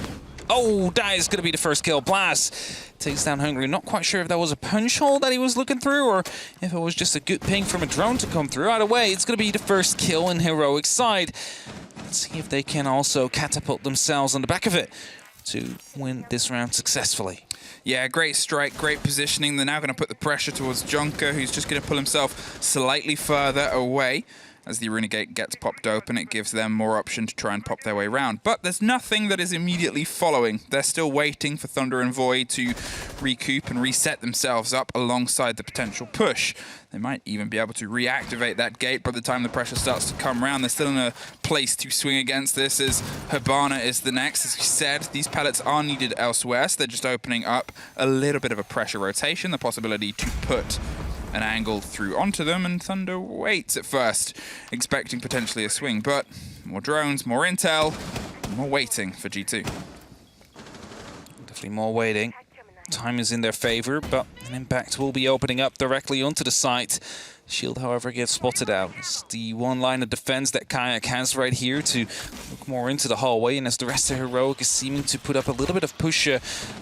Oh, that is going to be the first kill. Blast takes down Hungry. Not quite sure if that was a punch hole that he was looking through or if it was just a good ping from a drone to come through. Either way, it's going to be the first kill in Heroic's side. Let's see if they can also catapult themselves on the back of it to win this round successfully. Yeah, great strike, great positioning. They're now going to put the pressure towards Jonka, who's just going to pull himself slightly further away. As the Arena Gate gets popped open, it gives them more option to try and pop their way around. But there's nothing that is immediately following. They're still waiting for Thunder and Void to recoup and reset themselves up alongside the potential push. They might even be able to reactivate that gate by the time the pressure starts to come around. They're still in a place to swing against this as Habana is the next. As we said, these pellets are needed elsewhere, so they're just opening up a little bit of a pressure rotation, the possibility to put an angle through onto them, and Thunder waits at first, expecting potentially a swing, but more drones, more intel, more waiting for G2. Definitely more waiting. Time is in their favor, but an impact will be opening up directly onto the site. Shield, however, gets spotted out. It's the one line of defense that Kayak has right here to look more into the hallway, and as the rest of Heroic is seeming to put up a little bit of push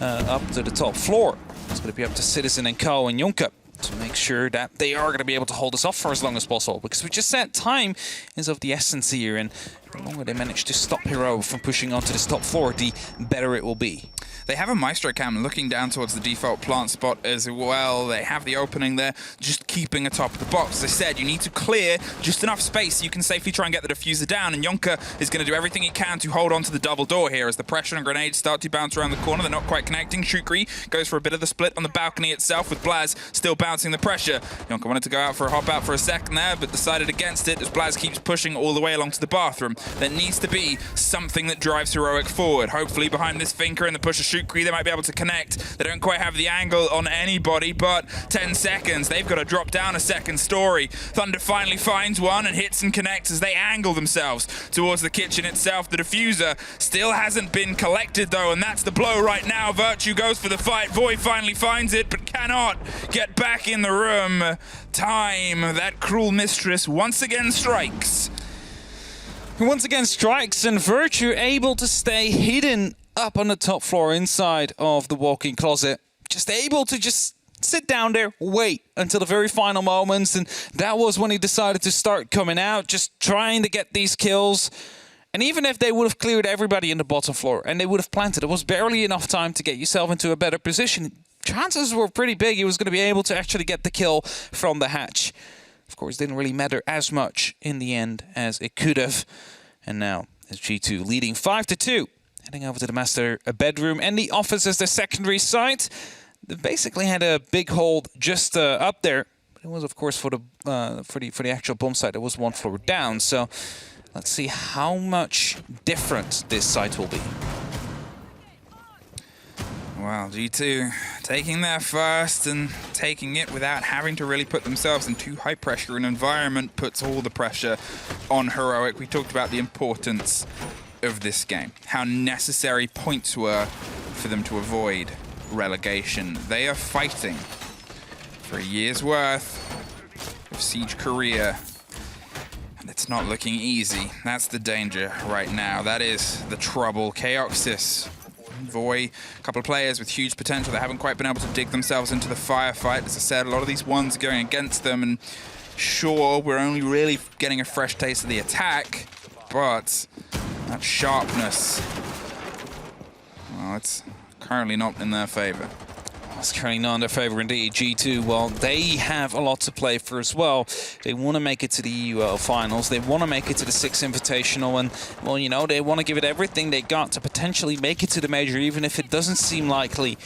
up to the top floor. It's going to be up to Citizen and Co and Yunka to make sure that they are going to be able to hold us off for as long as possible, because we just said time is of the essence here, and the longer they manage to stop Hero from pushing onto this top floor, the better it will be. They have a Maestro Cam looking down towards the default plant spot as well. They have the opening there, just keeping atop of the box. As I said, you need to clear just enough space so you can safely try and get the diffuser down, and Yonka is going to do everything he can to hold on to the double door here as the pressure and grenades start to bounce around the corner. They're not quite connecting. Shukri goes for a bit of the split on the balcony itself with Blaz still bouncing the pressure. Yonka wanted to go out for a hop out for a second there, but decided against it as Blaz keeps pushing all the way along to the bathroom. There needs to be something that drives Heroic forward. Hopefully behind this Finker and the push of Shukri, they might be able to connect. They don't quite have the angle on anybody, but 10 seconds. They've got to drop down a second story. Thunder finally finds one and hits and connects as they angle themselves towards the kitchen itself. The diffuser still hasn't been collected though, and that's the blow right now. Virtue goes for the fight. Void finally finds it, but cannot get back in the room. Time, that cruel mistress once again strikes. Once again strikes, and Virtue able to stay hidden up on the top floor inside of the walk-in closet. Just able to just sit down there, wait until the very final moments, and that was when he decided to start coming out, just trying to get these kills. And even if they would have cleared everybody in the bottom floor and they would have planted, it was barely enough time to get yourself into a better position. Chances were pretty big he was going to be able to actually get the kill from the hatch. Of course, it didn't really matter as much in the end as it could have. And now it's G2 leading 5-2. Heading over to the master bedroom and the office as their secondary site. They basically had a big hold just up there. But it was, of course, for the actual bomb site. It was one floor down. So let's see how much different this site will be. Well, G2 taking their first and taking it without having to really put themselves in too high pressure an environment puts all the pressure on Heroic. We talked about the importance of this game, how necessary points were for them to avoid relegation. They are fighting for a year's worth of Siege career, and it's not looking easy. That's the danger right now. That is the trouble. Chaoxis, Voy, a couple of players with huge potential that haven't quite been able to dig themselves into the firefight. As I said, a lot of these ones are going against them, and sure, we're only really getting a fresh taste of the attack, but that sharpness, well, it's currently not in their favor. It's currently not in their favor indeed. G2, well, they have a lot to play for as well. They want to make it to the EUL finals. They want to make it to the 6th Invitational. And, well, you know, they want to give it everything they got to potentially make it to the major, even if it doesn't seem likely.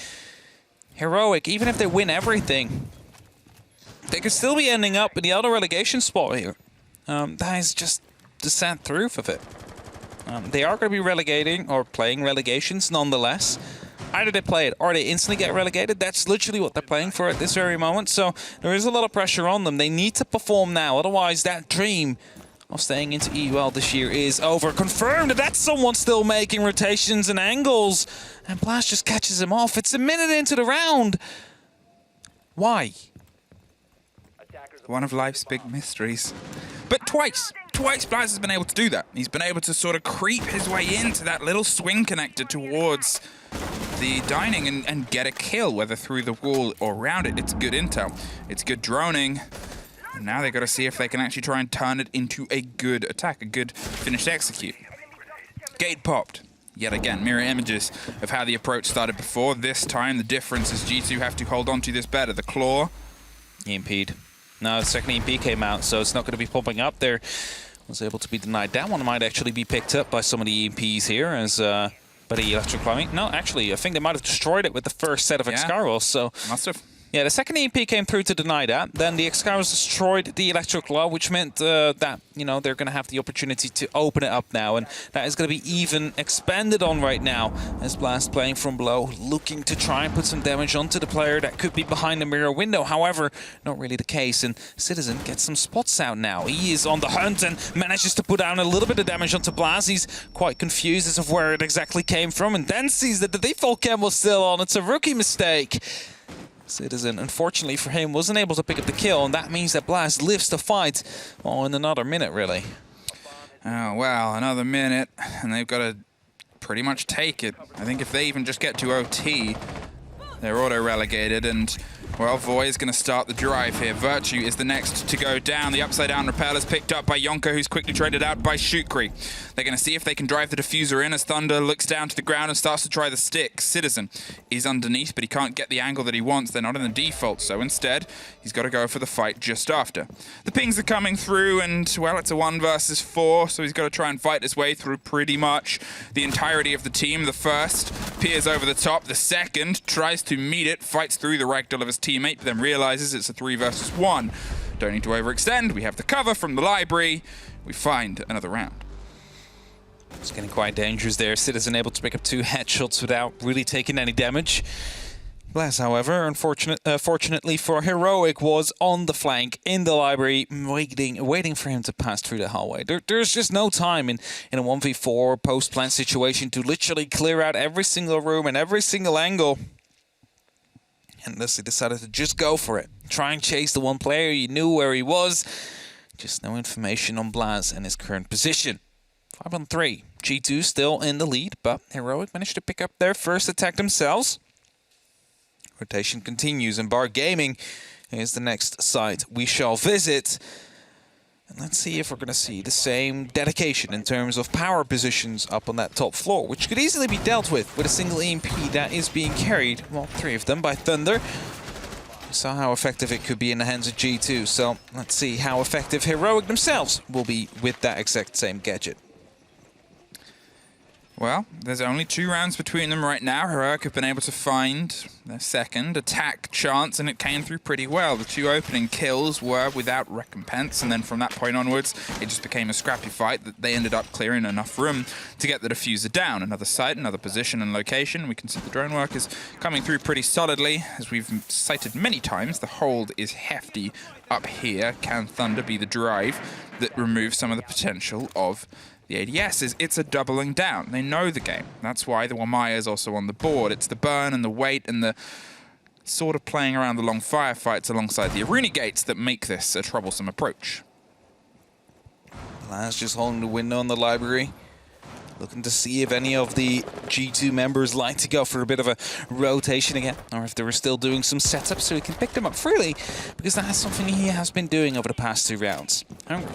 Heroic, even if they win everything, they could still be ending up in the other relegation spot here. That is just the sad truth of it. They are going to be relegating or playing relegations nonetheless. Either they play it or they instantly get relegated. That's literally what they're playing for at this very moment. So there is a lot of pressure on them. They need to perform now. Otherwise, that dream of staying into EUL this year is over. Confirmed that someone still making rotations and angles. And Blast just catches him off. It's a minute into the round. Why? One of life's big mysteries. But twice Blaz has been able to do that. He's been able to sort of creep his way into that little swing connector towards the dining and get a kill, whether through the wall or around it. It's good intel. It's good droning. And now they've got to see if they can actually try and turn it into a good attack, a good finished execute. Gate popped. Yet again, mirror images of how the approach started before. This time, the difference is G2 have to hold on to this better. The claw. EMP'd. No, the second EMP came out, so it's not going to be popping up there. Was able to be denied. That one might actually be picked up by some of the EMPs here as by the electric climbing. No, actually, I think they might have destroyed it with the first set of Excaliburs. So must have. Yeah, the second EMP came through to deny that. Then the Excaliburs destroyed the electric claw, which meant that, you know, they're going to have the opportunity to open it up now. And that is going to be even expanded on right now as Blast playing from below, looking to try and put some damage onto the player that could be behind the mirror window. However, not really the case. And Citizen gets some spots out now. He is on the hunt and manages to put down a little bit of damage onto Blast. He's quite confused as of where it exactly came from, and then sees that the default cam was still on. It's a rookie mistake. Citizen, unfortunately for him, wasn't able to pick up the kill, and that means that Blast lives the fight in another minute, really. Oh, well, another minute, and they've got to pretty much take it. I think if they even just get to OT, they're auto-relegated, and Well, Voy is going to start the drive here. Virtue is the next to go down. The upside down rappel is picked up by Yonka, who's quickly traded out by Shukri. They're going to see if they can drive the diffuser in as Thunder looks down to the ground and starts to try the stick. Citizen is underneath, but he can't get the angle that he wants. They're not in the default, so instead, he's got to go for the fight just after. The pings are coming through, and, well, it's a 1 versus 4, so he's got to try and fight his way through pretty much the entirety of the team. The first peers over the top. The second tries to meet it, fights through the ragdoll of his teammate, but then realizes it's a 3 versus 1. Don't need to overextend. We have the cover from the library. We find another round. It's getting quite dangerous there. Citizen able to pick up 2 headshots without really taking any damage. Blaz, however, fortunately for Heroic, was on the flank in the library, waiting for him to pass through the hallway. There's just no time in a 1v4 post-plant situation to literally clear out every single room and every single angle. And thus he decided to just go for it. Try and chase the one player. You knew where he was. Just no information on Blaz and his current position. 5 on 3. G2 still in the lead, but Heroic managed to pick up their first attack themselves. Rotation continues, and Bar Gaming is the next site we shall visit. And let's see if we're going to see the same dedication in terms of power positions up on that top floor, which could easily be dealt with a single EMP that is being carried, well, 3 of them, by Thunder. We saw how effective it could be in the hands of G2, so let's see how effective Heroic themselves will be with that exact same gadget. Well, there's only 2 rounds between them right now. Heroic have been able to find their second attack chance, and it came through pretty well. The 2 opening kills were without recompense, and then from that point onwards, it just became a scrappy fight that they ended up clearing enough room to get the diffuser down. Another site, another position and location. We can see the drone work is coming through pretty solidly. As we've cited many times, the hold is hefty up here. Can Thunder be the drive that removes some of the potential of the ADS? It's a doubling down. They know the game. That's why the Wamaya is also on the board. It's the burn and the weight and the sort of playing around the long firefights alongside the arena gates that make this a troublesome approach. Blaz just holding the window on the library. Looking to see if any of the G2 members like to go for a bit of a rotation again, or if they were still doing some setups so he can pick them up freely, because that's something he has been doing over the past 2 rounds.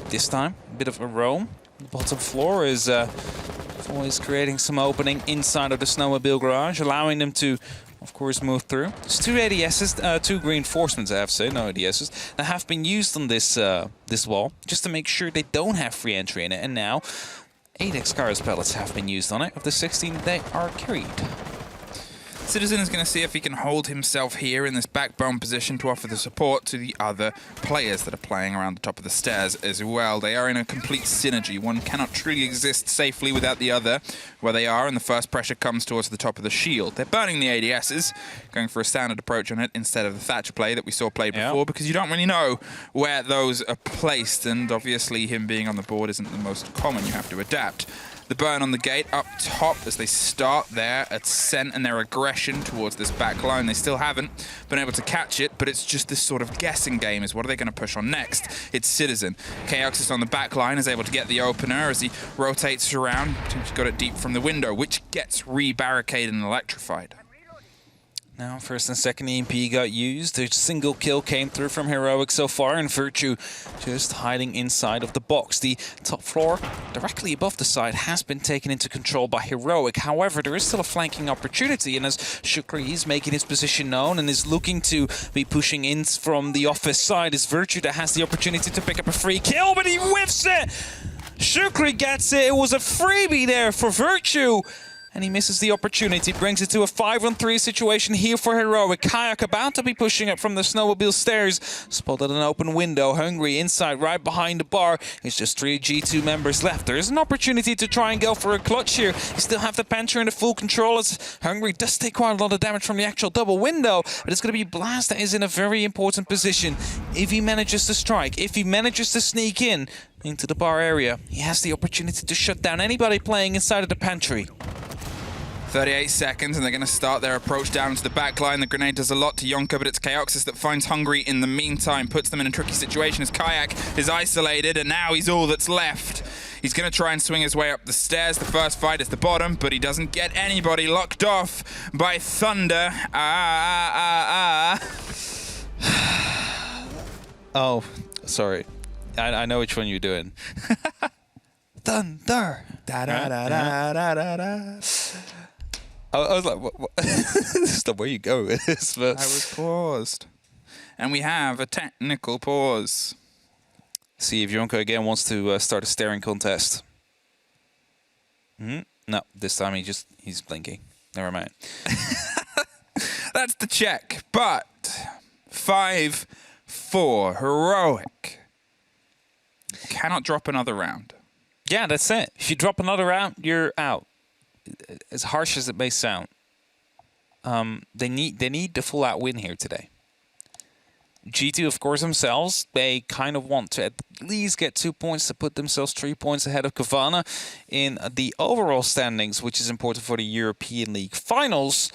This time, a bit of a roam. The bottom floor is always creating some opening inside of the snowmobile garage, allowing them to, of course, move through. There's 2 ADSs, 2 reinforcements, I have to say, no ADSs, that have been used on this this wall, just to make sure they don't have free entry in it. And now, 8 Excaris pellets have been used on it. Of the 16, they are carried. Citizen is going to see if he can hold himself here in this backbone position to offer the support to the other players that are playing around the top of the stairs as well. They are in a complete synergy. One cannot truly exist safely without the other where they are, and the first pressure comes towards the top of the shield. They're burning the ADSs, going for a standard approach on it instead of the Thatcher play that we saw played before, because you don't really know where those are placed, and obviously him being on the board isn't the most common. You have to adapt. The burn on the gate up top as they start their ascent and their aggression towards this back line. They still haven't been able to catch it, but it's just this sort of guessing game is what are they going to push on next? It's Citizen. Chaoxis on the back line is able to get the opener as he rotates around. He's got it deep from the window, which gets re-barricaded and electrified. Now, first and second EMP got used. A single kill came through from Heroic so far, and Virtue just hiding inside of the box. The top floor, directly above the site, has been taken into control by Heroic. However, there is still a flanking opportunity, and as Shukri is making his position known and is looking to be pushing in from the office side, it's Virtue that has the opportunity to pick up a free kill, but he whiffs it! Shukri gets it. It was a freebie there for Virtue. And he misses the opportunity, brings it to a 5-on-3 situation here for Heroic. Kayak about to be pushing up from the snowmobile stairs. Spotted an open window, Hungry inside, right behind the bar. It's just 3 G2 members left. There is an opportunity to try and go for a clutch here. You still have the Panther in the full control as Hungry does take quite a lot of damage from the actual double window. But it's going to be Blast that is in a very important position. If he manages to strike, if he manages to sneak in into the bar area, he has the opportunity to shut down anybody playing inside of the pantry. 38 seconds, and they're going to start their approach down to the back line. The grenade does a lot to Yonka, but it's Chaoxis that finds Hungry in the meantime, puts them in a tricky situation as Kayak is isolated, and now he's all that's left. He's going to try and swing his way up the stairs. The first fight is the bottom, but he doesn't get anybody locked off by Thunder. Oh, sorry. I know which one you're doing. Thunder. Da da da da da da da. I was like, what? This is the way you go with this, but I was paused. And we have a technical pause. see if Jonko again wants to start a staring contest. No, this time he's blinking. Never mind. That's the check, but 5-4, heroic. Cannot drop another round. Yeah, that's it. If you drop another round, you're out. As harsh as it may sound, they need the full out win here today. G2, of course, themselves, they kind of want to at least get 2 points to put themselves 3 points ahead of Kavana in the overall standings, which is important for the European League finals,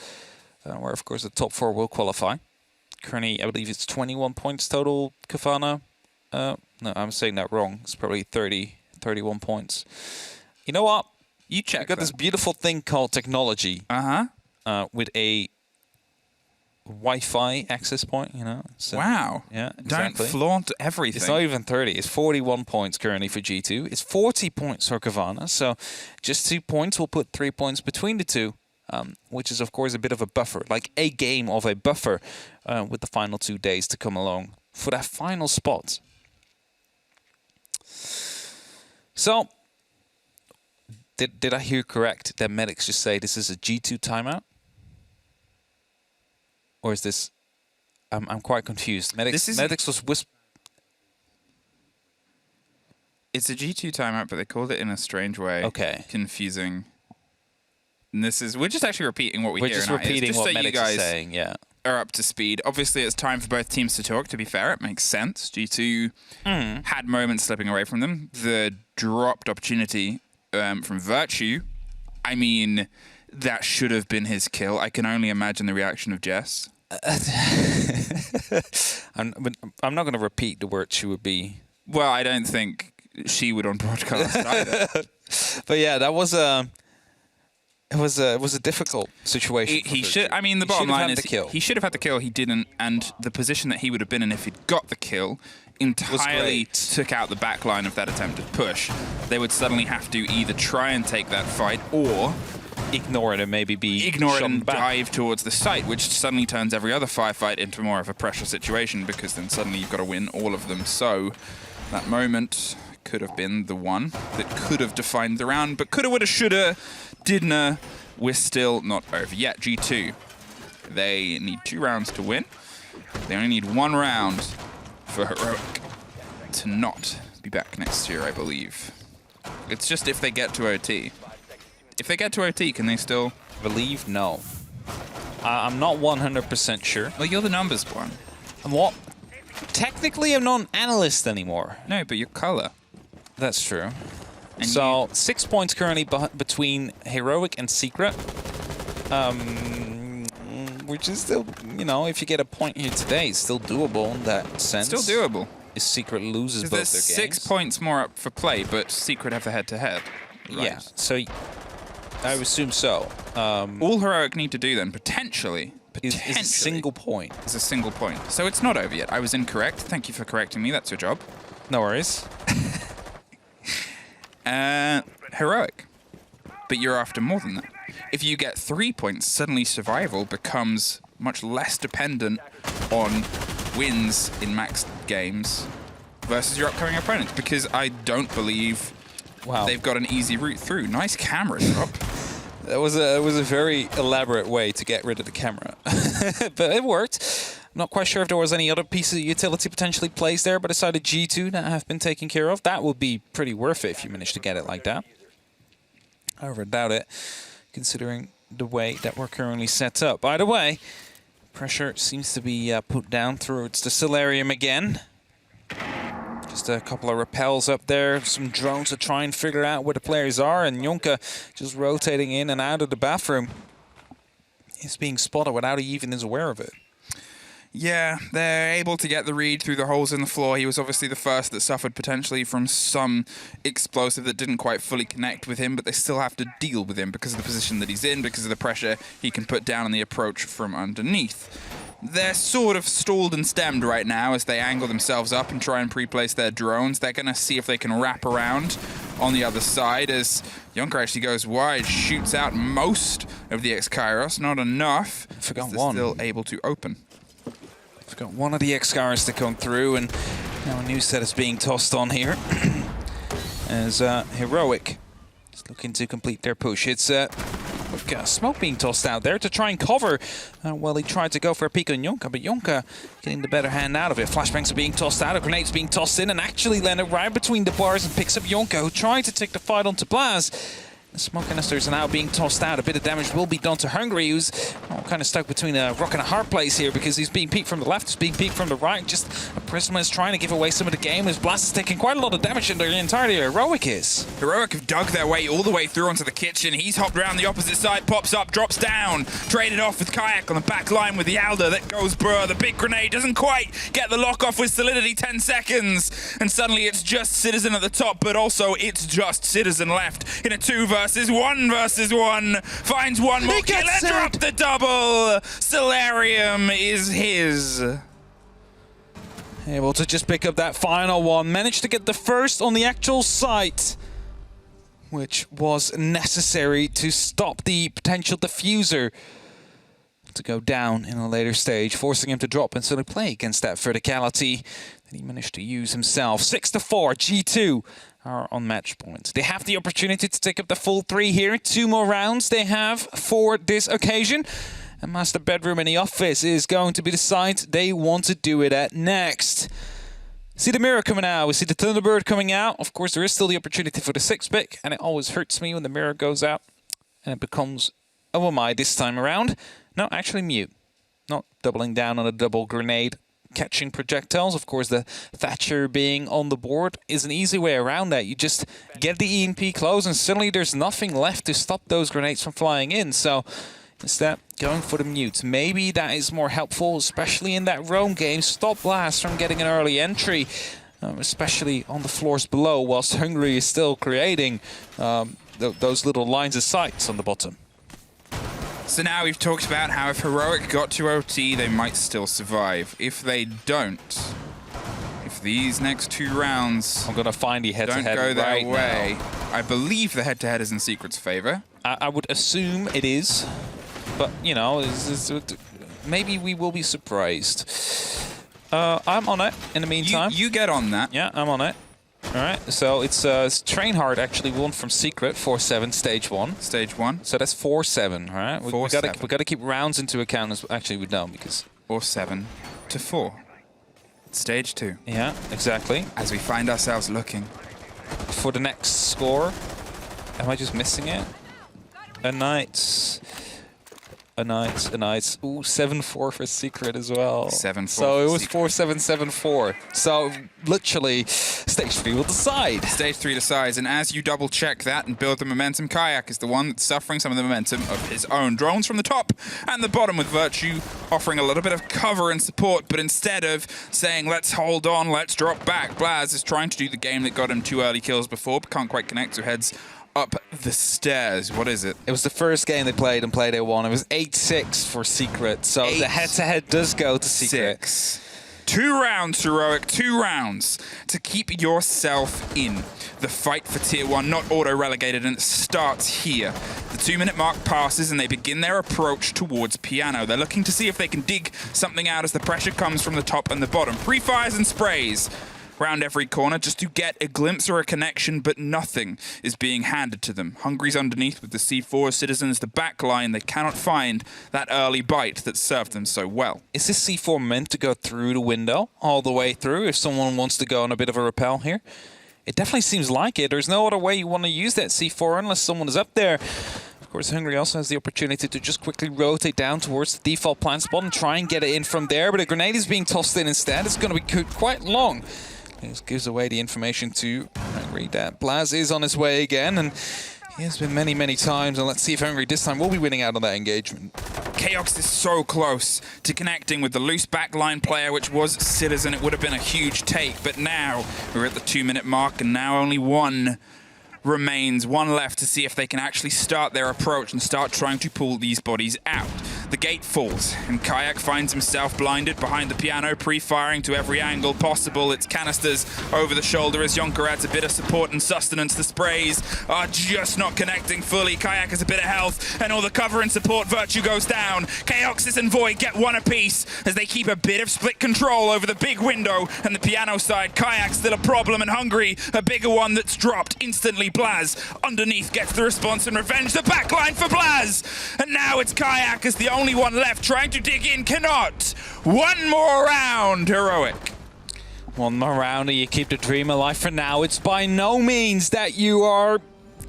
where, of course, the top 4 will qualify. Currently, I believe it's 21 points total, Kavana. No, I'm saying that wrong. It's probably 31 points. You know what? You check. We've got this beautiful thing called technology. With a Wi-Fi access point, you know. So, Wow. Yeah, exactly. Don't flaunt everything. It's not even 30. It's 41 points currently for G2. It's 40 points for Kavana. So just 2 points will put 3 points between the two, which is, of course, a bit of a buffer, like a game of a buffer with the final 2 days to come along for that final spot. So, did I hear correct that medics just say this is a G2 timeout? Or is this... I'm quite confused. Medics was whisper... It's a G2 timeout, but they called it in a strange way. Okay. Confusing. And we're just actually repeating what we hear. We're just repeating what medics are saying, yeah. Are up to speed. Obviously, it's time for both teams to talk. To be fair, it makes sense. G2 had moments slipping away from them. The dropped opportunity from Virtue, I mean, that should have been his kill. I can only imagine the reaction of Jess. I'm not going to repeat the word she would be. Well, I don't think she would on broadcast either. But yeah, that was a... It was a difficult situation. He should. I mean, the bottom line is he should have had the kill. He didn't, and the position that he would have been in if he'd got the kill entirely took out the back line of that attempted push. They would suddenly have to either try and take that fight or ignore it and maybe ignore it and dive towards the site, which suddenly turns every other firefight into more of a pressure situation because then suddenly you've got to win all of them. So that moment could have been the one that could have defined the round, but coulda, woulda, shoulda, didn't. We're still not over yet. G2, they need 2 rounds to win. They only need 1 round for Heroic to not be back next year, I believe. It's just if they get to OT. If they get to OT, can they still... believe? No. I'm not 100% sure. Well, you're the numbers one. And what? Technically, I'm not an analyst anymore. No, but your color. That's true. And so, 6 points currently between Heroic and Secret. Which is still, you know, if you get a point here today, it's still doable in that sense. Still doable. If Secret loses both their games. There's 6 points more up for play, but Secret have the head-to-head. Right. Yeah, so I would assume so. All Heroic need to do then, potentially is a single point. Is a single point. So it's not over yet. I was incorrect. Thank you for correcting me. That's your job. No worries. Heroic. But you're after more than that. If you get 3 points, suddenly survival becomes much less dependent on wins in max games versus your upcoming opponents, because I don't believe they've got an easy route through. Nice camera drop. That was a very elaborate way to get rid of the camera. But it worked. I'm not quite sure if there was any other piece of utility potentially placed there, but aside of G2 that have been taken care of, that would be pretty worth it if you managed to get it like that. However, I doubt it, considering the way that we're currently set up. By the way, pressure seems to be put down towards the Solarium again. Just a couple of rappels up there, some drones to try and figure out where the players are, and Jonka just rotating in and out of the bathroom. He's being spotted without he even is aware of it. Yeah, they're able to get the read through the holes in the floor. He was obviously the first that suffered potentially from some explosive that didn't quite fully connect with him, but they still have to deal with him because of the position that he's in, because of the pressure he can put down on the approach from underneath. they're sort of stalled and stemmed right now as they angle themselves up and try and pre-place their drones. They're going to see if they can wrap around on the other side as Junker actually goes wide, shoots out most of the X-Kairos. Not enough. Forgot They're one. still able to open. Forgot one of the X-Kairos to come through, and now a new set is being tossed on here. As Heroic is looking to complete their push. It's we've got smoke being tossed out there to try and cover. Well, he tried to go for a peek on Junker, but Junker getting the better hand out of it. Flashbangs are being tossed out, a grenade's being tossed in, and actually landed right between the bars and picks up Junker, who tried to take the fight onto Blaz. The smoke canisters are now being tossed out. A bit of damage will be done to Hungry, who's kind of stuck between a rock and a hard place here because he's being peeked from the left, he's being peeked from the right. Just a Prisma is trying to give away some of the game as Blast is taking quite a lot of damage in the entirety. Heroic is. Heroic have dug their way all the way through onto the kitchen. He's hopped around the opposite side, pops up, drops down, traded off with Kayak on the back line with the Alder. That goes Burr. The big grenade doesn't quite get the lock off with Solidity. 10 seconds. And suddenly it's just Citizen at the top, but also it's just Citizen left in a 2 versus 1 versus 1. Finds one more kill and drop the double. Solarium is his. Able to just pick up that final one. Managed to get the first on the actual site, which was necessary to stop the potential diffuser to go down in a later stage, forcing him to drop and suddenly play against that verticality that he managed to use himself. 6-4, G2 are on match point. They have the opportunity to take up the full 3 here. 2 more rounds they have for this occasion. And Master Bedroom in the office is going to be the site they want to do it at next. See the mirror coming out. We see the Thunderbird coming out. Of course, there is still the opportunity for the 6 pick, and it always hurts me when the mirror goes out and it becomes OMI this time around. No, actually mute. Not doubling down on a double grenade. Catching projectiles. Of course, the Thatcher being on the board is an easy way around that. You just get the EMP close and suddenly there's nothing left to stop those grenades from flying in. So instead, going for the mute. Maybe that is more helpful, especially in that roam game. Stop Blast from getting an early entry, especially on the floors below, whilst Hungry is still creating those little lines of sights on the bottom. So now we've talked about how if Heroic got to OT, they might still survive. If they don't, if these next 2 rounds I'm going to find the head-to-head don't go their right way, now. I believe the head-to-head is in Secret's favor. I would assume it is, but, you know, maybe we will be surprised. I'm on it in the meantime. You get on that. Yeah, I'm on it. All right, so it's Trainhard actually won from Secret 4-7 stage 1. Stage 1. So that's 4-7, all right? We 4-7. got to keep rounds into account. Actually, we don't because... Or 7-4. Stage 2. Yeah, exactly. As we find ourselves looking For the next score, am I just missing it? A Knights. Ooh, 7-4 for Secret as well. 7-4. So it was 4-7-7-4. So literally, stage 3 will decide. Stage 3 decides, and as you double check that and build the momentum, Kayak is the one that's suffering some of the momentum of his own. Drones from the top and the bottom with Virtue offering a little bit of cover and support, but instead of saying, let's hold on, let's drop back, Blaz is trying to do the game that got him 2 early kills before, but can't quite connect, so heads up the stairs. What is it? It was the first game they played and Playday won. It was 8-6 for Secret. So the head-to-head does go to Secret. 6. 2 rounds, Heroic. 2 rounds to keep yourself in. The fight for Tier 1, not auto-relegated, and it starts here. The 2-minute mark passes and they begin their approach towards Piano. They're looking to see if they can dig something out as the pressure comes from the top and the bottom. Pre-fires and sprays round every corner just to get a glimpse or a connection, but nothing is being handed to them. Hungry's underneath with the C4 Citizens, the back line. They cannot find that early bite that served them so well. Is this C4 meant to go through the window all the way through if someone wants to go on a bit of a rappel here? It definitely seems like it. There's no other way you want to use that C4 unless someone is up there. Of course, Hungry also has the opportunity to just quickly rotate down towards the default plant spot and try and get it in from there, but a grenade is being tossed in instead. It's going to be quite long. This gives away the information to Hungry that Blaz is on his way again, and he has been many, many times, and let's see if Hungry this time will be winning out on that engagement. Chaos is so close to connecting with the loose backline player, which was Citizen. It would have been a huge take, but now we're at the 2-minute mark, and now only 1 remains, 1 left to see if they can actually start their approach and start trying to pull these bodies out. The gate falls, and Kayak finds himself blinded behind the piano, pre-firing to every angle possible. It's canisters over the shoulder as Yonker adds a bit of support and sustenance. The sprays are just not connecting fully. Kayak has a bit of health, and all the cover and support virtue goes down. Chaoxys and Void get one apiece as they keep a bit of split control over the big window and the piano side. Kayak's still a problem, and Hungry, a bigger one that's dropped instantly. Blaz underneath gets the response and revenge. The backline for Blaz, and now it's Kayak as the only one left trying to dig in. Cannot. One more round, Heroic. One more round and you keep the dream alive for now. It's by no means that you are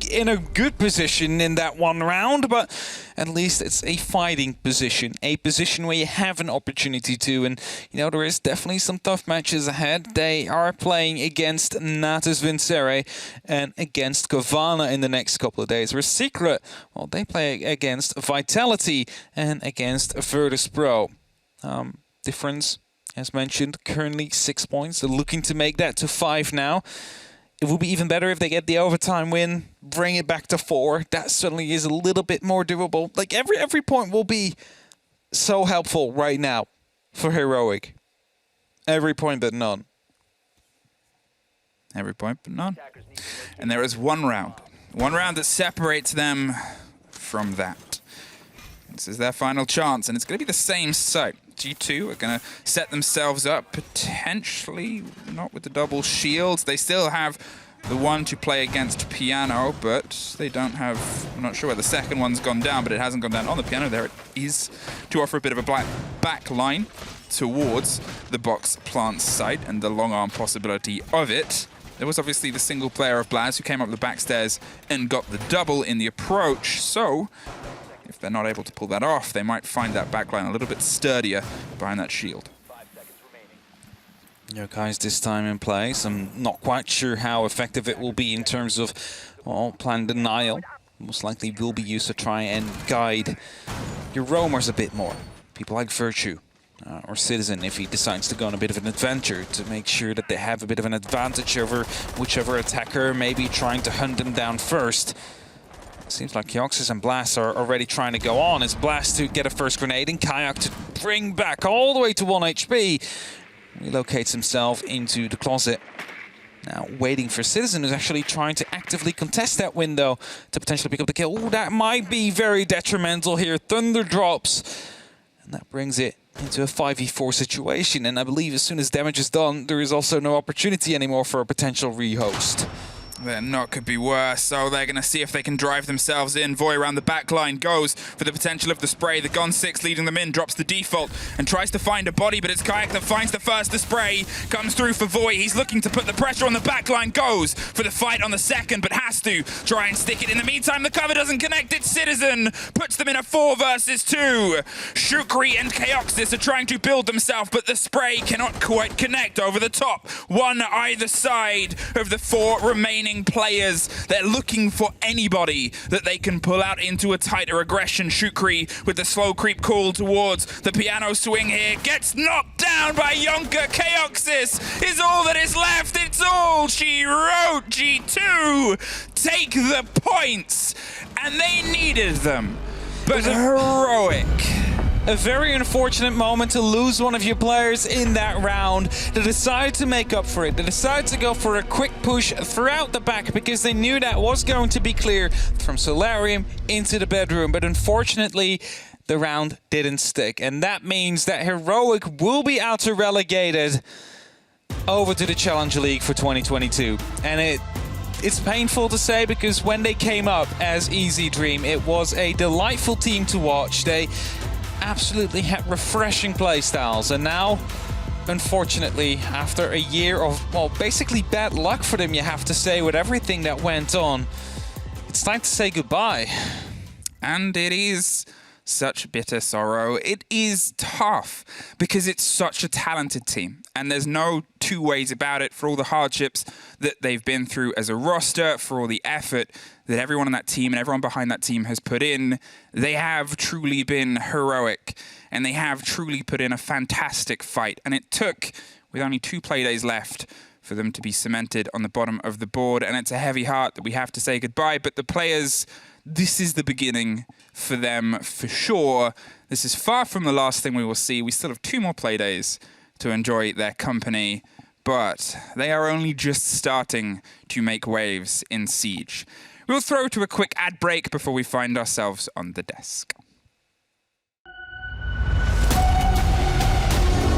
in a good position in that one round, but at least it's a fighting position, a position where you have an opportunity to, and you know, there is definitely some tough matches ahead. They are playing against Natus Vincere and against Gavana in the next couple of days. Whereas Secret, well, they play against Vitality and against Virtus Pro. Difference, as mentioned, currently 6 points. They're looking to make that to 5 now. It would be even better if they get the overtime win, bring it back to 4. That certainly is a little bit more doable. Like every point will be so helpful right now for Heroic. Every point but none. Every point but none. And there is one round that separates them from that. This is their final chance, and it's going to be the same site. G2 are going to set themselves up, potentially not with the double shields. They still have the one to play against Piano, but they don't have, I'm not sure where the second one's gone down, but it hasn't gone down on the Piano. There it is, to offer a bit of a back line towards the box plant site and the long arm possibility of it. There was obviously the single player of Blaz who came up the back stairs and got the double in the approach, so if they're not able to pull that off, they might find that backline a little bit sturdier behind that shield. Your guys this time in place. I'm not quite sure how effective it will be in terms of, well, plan denial. Most likely will be used to try and guide your roamers a bit more. People like Virtue or Citizen, if he decides to go on a bit of an adventure, to make sure that they have a bit of an advantage over whichever attacker may be trying to hunt them down first. Seems like Chaoxys and Blast are already trying to go on. It's Blast to get a first grenade and Kayak to bring back all the way to 1 HP. Relocates himself into the closet. Now waiting for Citizen, who's actually trying to actively contest that window to potentially pick up the kill. Ooh, that might be very detrimental here. Thunder drops. And that brings it into a 5v4 situation. And I believe as soon as damage is done, there is also no opportunity anymore for a potential rehost. Their knock could be worse, so they're going to see if they can drive themselves in. Voy around the back line goes for the potential of the spray. The Gon 6 leading them in, drops the default and tries to find a body, but it's Kayak that finds the first. The spray comes through for Voy. He's looking to put the pressure on the back line, goes for the fight on the second, but has to try and stick it. In the meantime, the cover doesn't connect. It's Citizen, puts them in a 4 versus 2. Shukri and Chaoxys are trying to build themselves, but the spray cannot quite connect over the top. One either side of the 4 remaining players. They're looking for anybody that they can pull out into a tighter aggression. Shukri with the slow creep call towards the piano swing here. Gets knocked down by Yonker. Chaoxys is all that is left. It's all she wrote. G2 take the points, and they needed them. But Heroic. A very unfortunate moment to lose one of your players in that round. They decided to make up for it. They decided to go for a quick push throughout the back because they knew that was going to be clear from Solarium into the bedroom. But unfortunately, the round didn't stick. And that means that Heroic will be auto-relegated over to the Challenger League for 2022. And it's painful to say because when they came up as Easy Dream, it was a delightful team to watch. They absolutely had refreshing playstyles, and now, unfortunately, after a year of, well, basically bad luck for them, you have to say, with everything that went on, it's time to say goodbye. And it is such bitter sorrow. It is tough because it's such a talented team, and there's no two ways about it. For all the hardships that they've been through as a roster, for all the effort that everyone on that team and everyone behind that team has put in, they have truly been heroic, and they have truly put in a fantastic fight. And it took, with only 2 play days left, for them to be cemented on the bottom of the board, and it's a heavy heart that we have to say goodbye. But the players, this is the beginning for them for sure. This is far from the last thing we will see. We still have 2 more Playdays to enjoy their company, but they are only just starting to make waves in Siege. We'll throw to a quick ad break before we find ourselves on the desk.